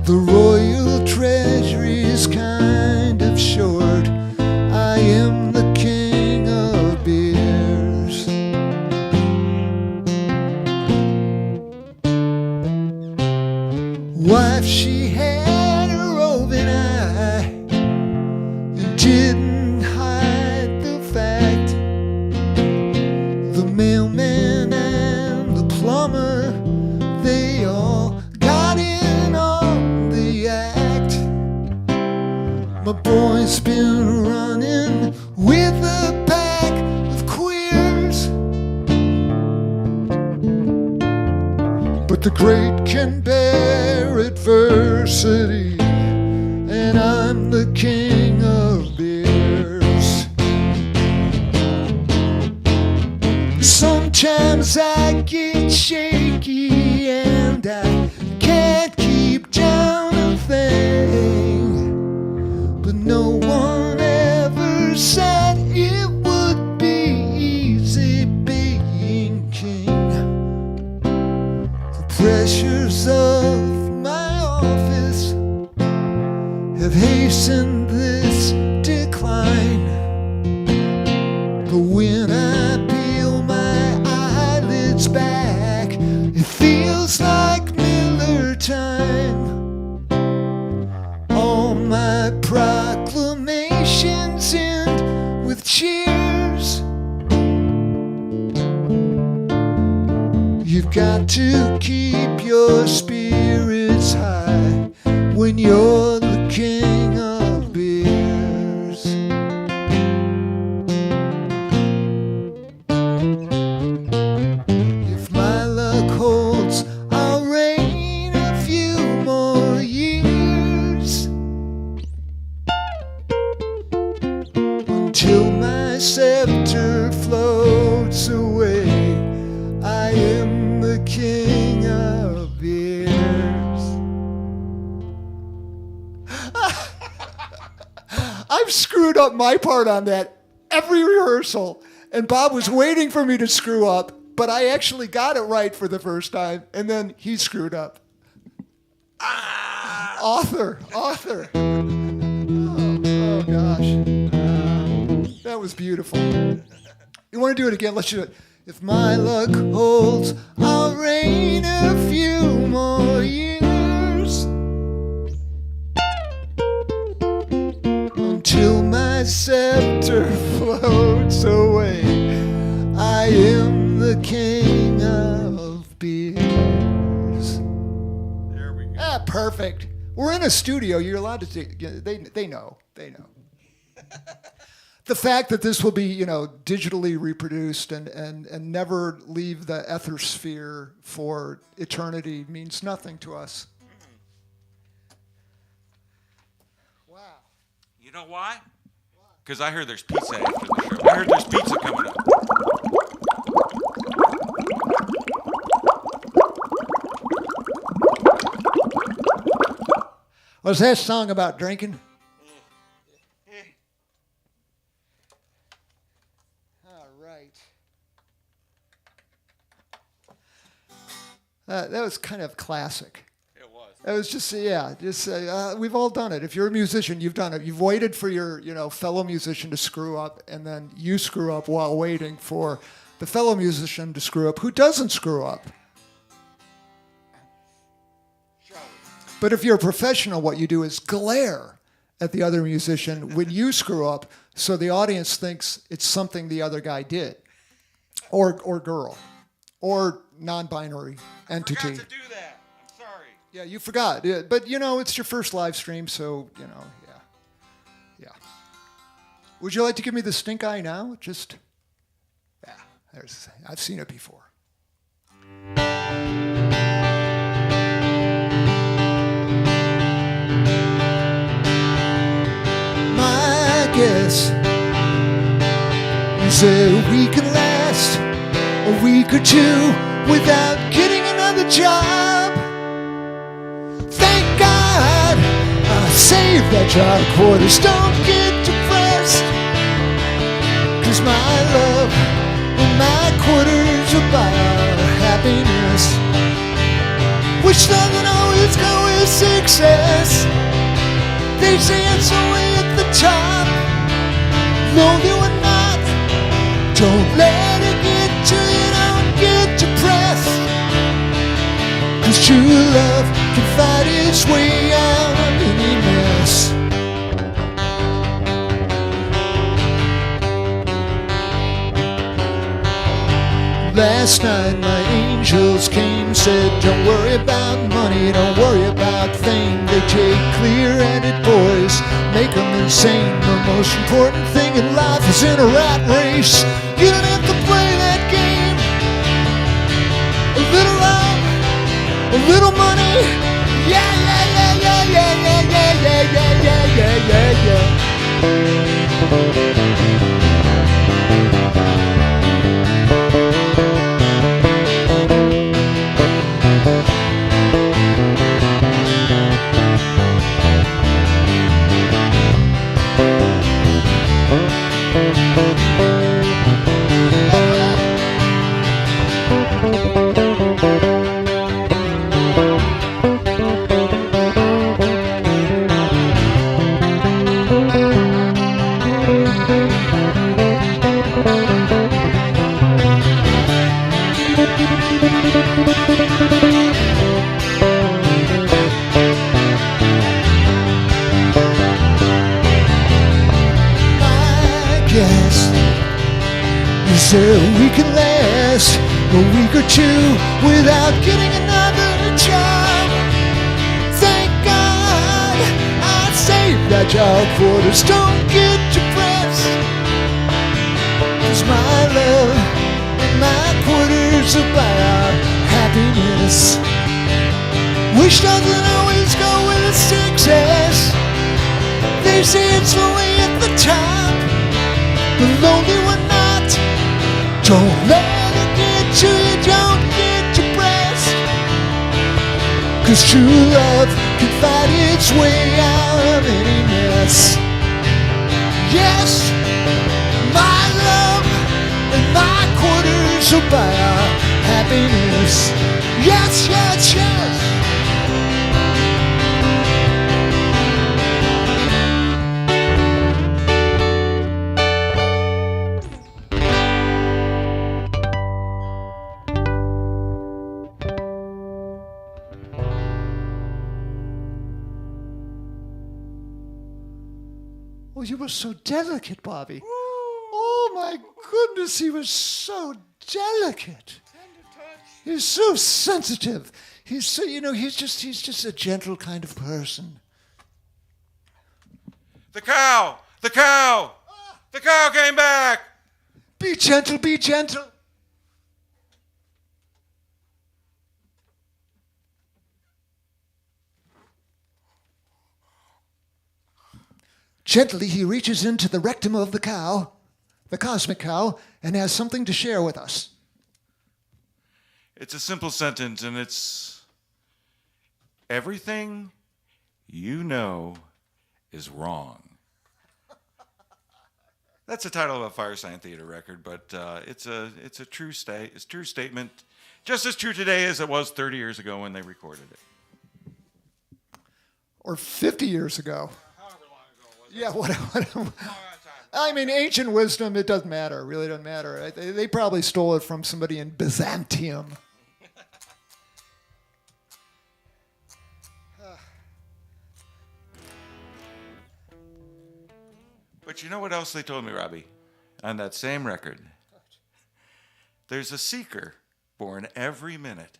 The royal treasury is kind of short. I am the king of beers. Wife, she had a roving eye. The mailman and the plumber, they all got in on the act. My boy's been running with a pack of queers, but the great can bear adversity, and I'm the king of beers. Sometimes I get shaky and I can't keep down a thing, but no one ever said it would be easy being king. The pressures of my office have hastened this decline, but when I peel my eyelids back, it feels like Miller time. All my proclamations end with cheers. You've got to keep your spirits high when you're the king of beers. If my luck holds, I'll reign a few more years, until my scepter floats away. I am the king of beers. I've screwed up my part on that every rehearsal, and Bob was waiting for me to screw up, but I actually got it right for the first time, and then he screwed up. Author. Oh gosh. That was beautiful. You want to do it again? Let's do it. If my luck holds, I'll reign a few more years, until my scepter floats away. I am the king of beers. There we go. Ah, perfect. We're in a studio. You're allowed to take. They know. The fact that this will be, digitally reproduced and never leave the ethersphere for eternity means nothing to us. Wow. You know why? Because I heard there's pizza after the show. I heard there's pizza coming up. Was that song about drinking? All right. That was kind of classic. It was. It was just we've all done it. If you're a musician, you've done it. You've waited for your fellow musician to screw up, and then you screw up while waiting for the fellow musician to screw up who doesn't screw up. But if you're a professional, what you do is glare at the other musician when you screw up, so the audience thinks it's something the other guy did, or girl, or non-binary entity. I forgot to do that. I'm sorry. Yeah, you forgot. Yeah, but it's your first live stream, so yeah. Would you like to give me the stink eye now? I've seen it before. Guess you said we can last a week or two without getting another job. Thank God I saved that job. Quarters don't get depressed, 'cause my love and my quarters are by our happiness, which doesn't always go with success. They say it's only at the top. Lonely or not, don't let it get to you, don't get depressed, 'cause true love can fight its way out of any mess. Last night my angels came, said, don't worry about money, don't worry about fame. They take clear-headed boys, make them insane. The most important thing in life is in a rat race. You don't have to play that game. A little love, a little money. Yeah, yeah, yeah, yeah, yeah, yeah, yeah, yeah, yeah, yeah, yeah, yeah. We can last a week or two without getting another job. Thank God I saved that job for us. Don't get depressed, 'cause my love and my quarters are by our happiness. Wish doesn't always go with success. They say it's only at the top, the lonely one not. Don't let it get to you, don't get depressed, 'cause true love can fight its way out of any mess. Yes, my love and my quarters are by our happiness. Yes, yes, yes. Oh, you were so delicate, Bobby. Oh, my goodness, he was so delicate. He's so sensitive. He's so, he's just a gentle kind of person. The cow! The cow! The cow came back! Be gentle, be gentle. Gently, he reaches into the rectum of the cow, the cosmic cow, and has something to share with us. It's a simple sentence, and it's, everything you know is wrong. That's the title of a Firesign Theater record, but it's a true statement, just as true today as it was 30 years ago when they recorded it. Or 50 years ago. Yeah, what I mean, ancient wisdom, it doesn't matter. It really doesn't matter. They probably stole it from somebody in Byzantium. But you know what else they told me, Robbie? On that same record, there's a seeker born every minute.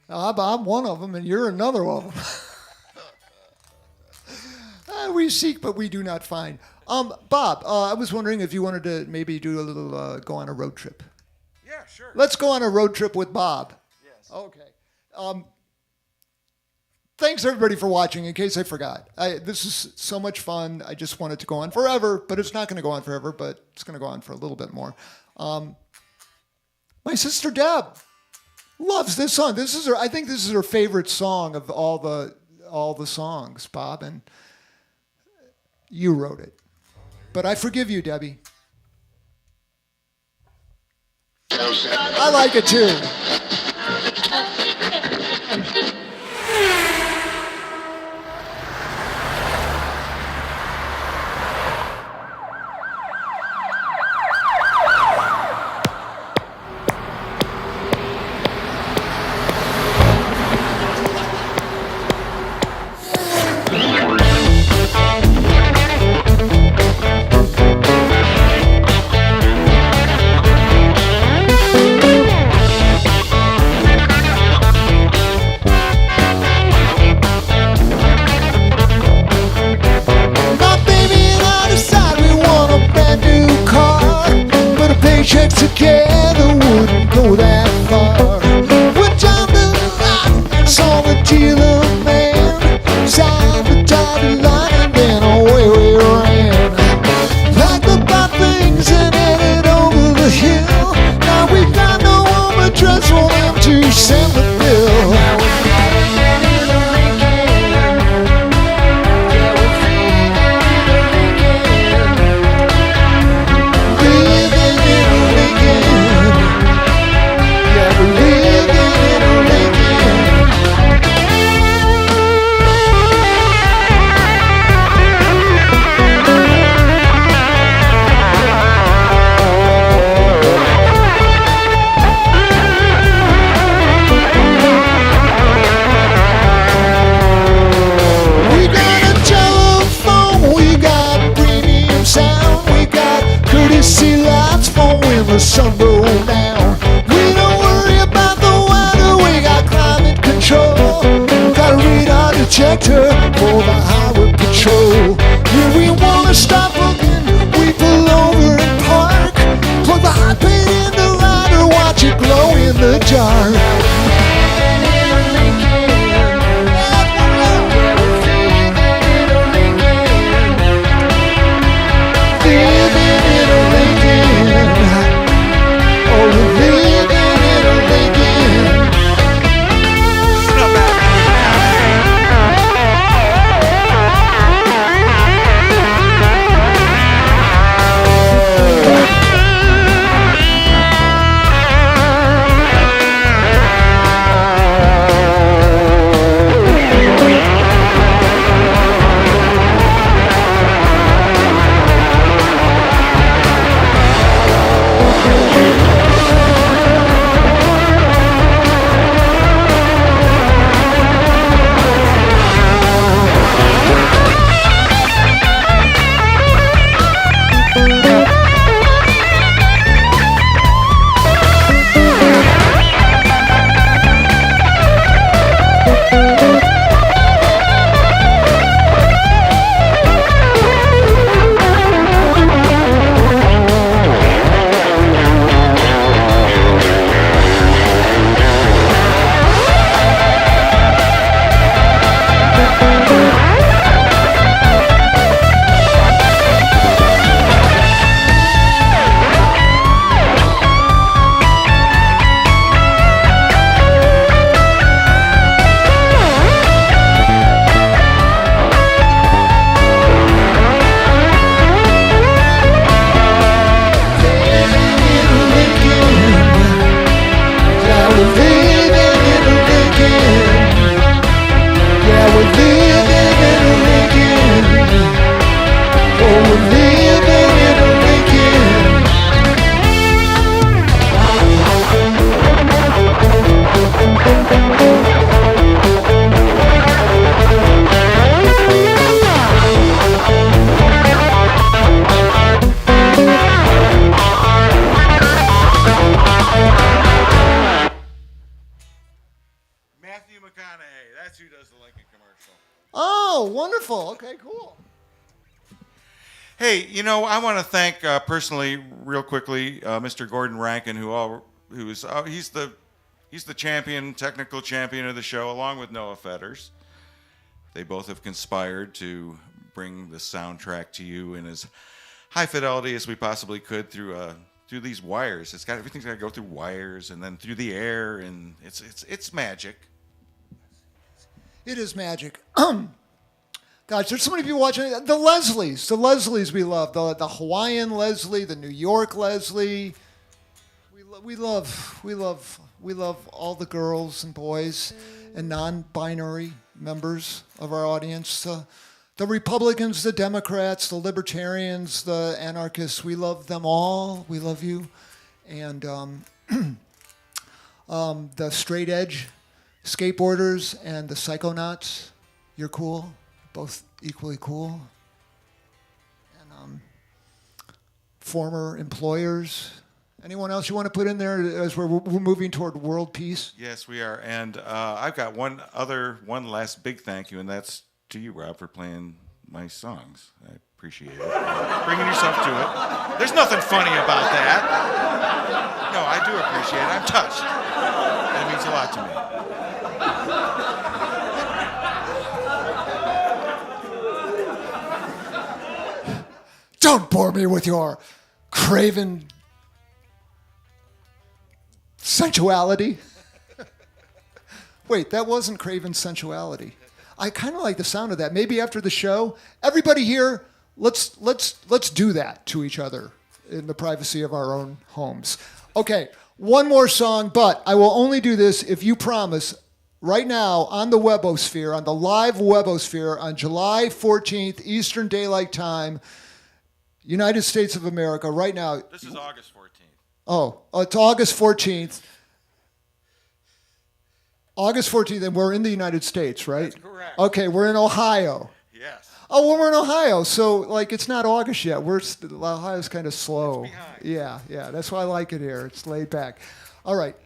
I'm one of them, and you're another of them. We seek, but we do not find. Bob, I was wondering if you wanted to maybe do a little, go on a road trip. Yeah, sure. Let's go on a road trip with Bob. Yes. Okay. Thanks, everybody, for watching, in case I forgot. This is so much fun. I just want it to go on forever, but it's not going to go on forever, but it's going to go on for a little bit more. My sister, Deb, loves this song. I think this is her favorite song of all the songs, Bob, and you wrote it. But I forgive you, Debbie. I like it too. paycheck together wouldn't go that far. Went down the line, saw the dealer man, signed the dotted line, and then away we ran. Packed up our things and headed over the hill. Now we've got no home address for them to send the bill. See lights for when the sun goes down. We don't worry about the weather, we got climate control. Got a radar detector for the highway patrol. When we wanna stop looking, we pull over and park. Plug the hot paint in the lighter, watch it glow in the dark. Oh, wonderful. Okay, cool. Hey, you know, I want to thank personally, real quickly, Mr. Gordon Rankin, he's the champion, technical champion of the show, along with Noah Fetters. They both have conspired to bring the soundtrack to you in as high fidelity as we possibly could through these wires. Everything's got to go through wires and then through the air, and it's magic. It is magic. Gosh, there's so many people watching. The Leslies we love. The Hawaiian Leslie, the New York Leslie. We love all the girls and boys and non-binary members of our audience. The Republicans, the Democrats, the Libertarians, the anarchists. We love them all. We love you. And the straight edge skateboarders and the psychonauts. You're cool. Both equally cool. And former employers. Anyone else you want to put in there as we're moving toward world peace? Yes, we are. And I've got one last big thank you, and that's to you, Rob, for playing my songs. I appreciate it. Bringing yourself to it. There's nothing funny about that. No, I do appreciate it. I'm touched. That means a lot to me. Don't bore me with your craven sensuality. Wait, that wasn't craven sensuality. I kind of like the sound of that. Maybe after the show, everybody here, let's do that to each other in the privacy of our own homes. Okay, one more song, but I will only do this if you promise right now on the Webosphere, on the live Webosphere on July 14th, Eastern Daylight Time, United States of America, right now. This is August 14th. Oh, it's August 14th. August 14th, and we're in the United States, right? That's correct. Okay, we're in Ohio. Yes. Oh, well, we're in Ohio, so like it's not August yet. Ohio's kind of slow. Yeah, that's why I like it here. It's laid back. All right.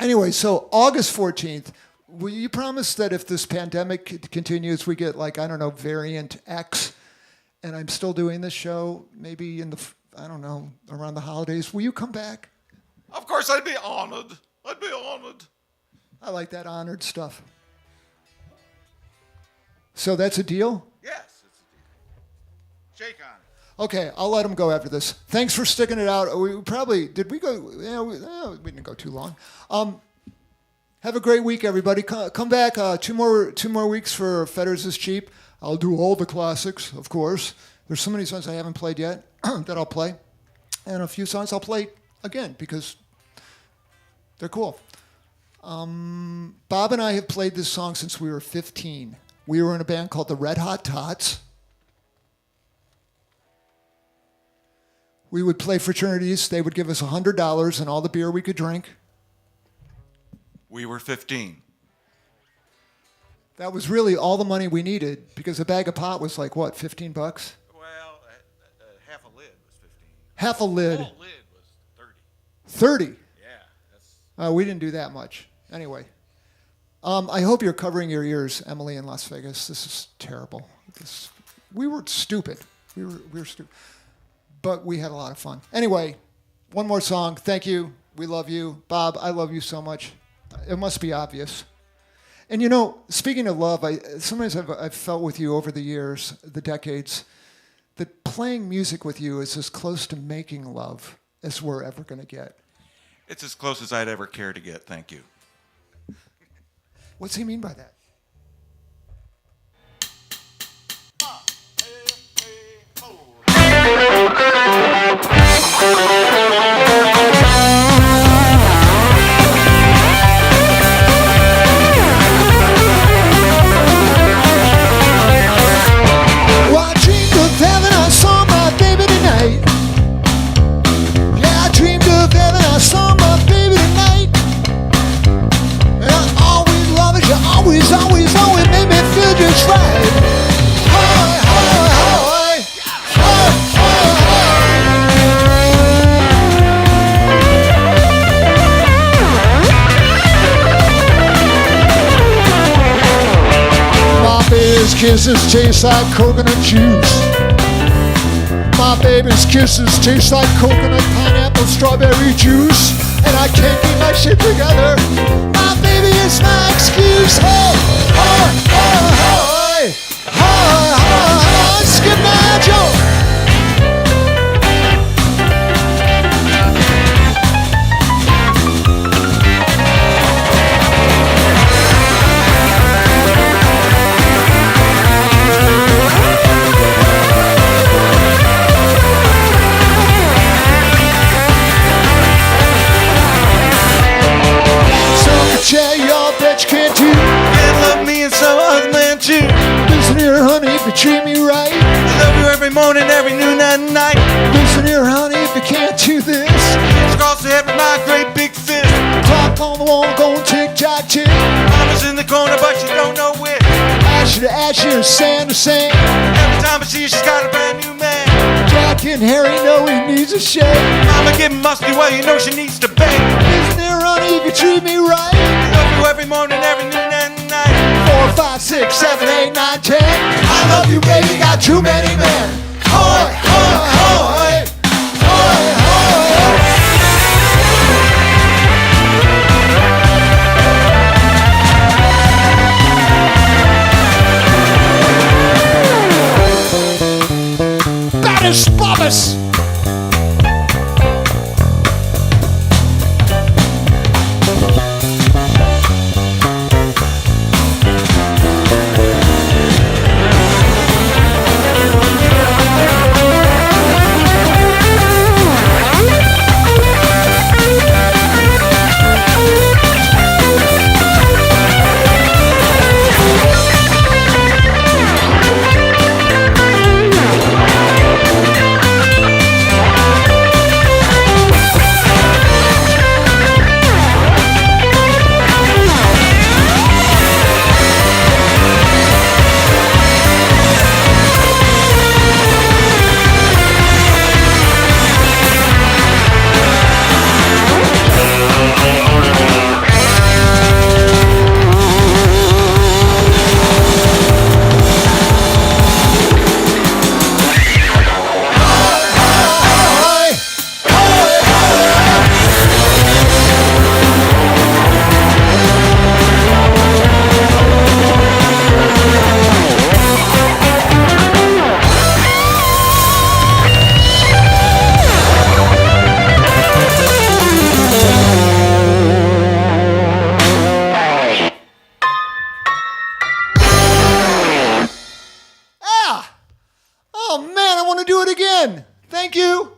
Anyway, so August 14th, will you promise that if this pandemic continues, we get like, I don't know, variant X, and I'm still doing this show maybe in the, I don't know, around the holidays, will you come back? Of course, I'd be honored. I'd be honored. I like that honored stuff. So that's a deal? Yes, it's a deal. Shake on it. Okay, I'll let him go after this. Thanks for sticking it out. We probably, did we go, yeah, we didn't go too long. Have a great week, everybody. Come back 2 more weeks for Fetters is Cheap. I'll do all the classics, of course. There's so many songs I haven't played yet that I'll play. And a few songs I'll play again because they're cool. Bob and I have played this song since we were 15. We were in a band called the Red Hot Tots. We would play fraternities. They would give us $100 and all the beer we could drink. We were 15. That was really all the money we needed because a bag of pot was like, what, $15? Well, half a lid was 15. Half a lid. The whole lid was 30? 30. Yeah. We didn't do that much. Anyway. I hope you're covering your ears, Emily in Las Vegas. This is terrible. We were stupid. We were stupid. But we had a lot of fun. Anyway, one more song. Thank you. We love you. Bob, I love you so much. It must be obvious. And you know, speaking of love, sometimes I've felt with you over the years, the decades, that playing music with you is as close to making love as we're ever going to get. It's as close as I'd ever care to get. Thank you. What's he mean by that? Well, I dreamed of heaven, I saw my baby tonight. Yeah, I dreamed of heaven, I saw my baby tonight. And I always love it, you always, always, always make me feel just right. Hi, hi, hi, hi, hi. My baby's kisses taste like coconut juice. My baby's kisses taste like coconut, pineapple, strawberry juice. And I can't keep my shit together. My baby is my excuse. Hey, hi, hi, hi, hi, hi, hi, skip my joke. Yeah, y'all bet you can't do. Can't love me and some other man too. Listen here, honey, if you treat me right. I love you every morning, every noon and night. Listen here, honey, if you can't do this. Across the head with my great big fist. Clock on the wall, going tick-tock, tick. Mama's in the corner, but she don't know which. Asher to asher, sand to sand. Every time I see her, she's got a brand new man. Jack and Harry know he needs a shake. Mama getting musty, well, you know she needs to bake. Listen here, honey, if you treat me right. I love you every morning, every noon and night. 4, 5, 6, 7, 8, 9, 10. I love you, baby, got too many men. Hoy, hoy, hoy. Hoy, hoy. Thank you.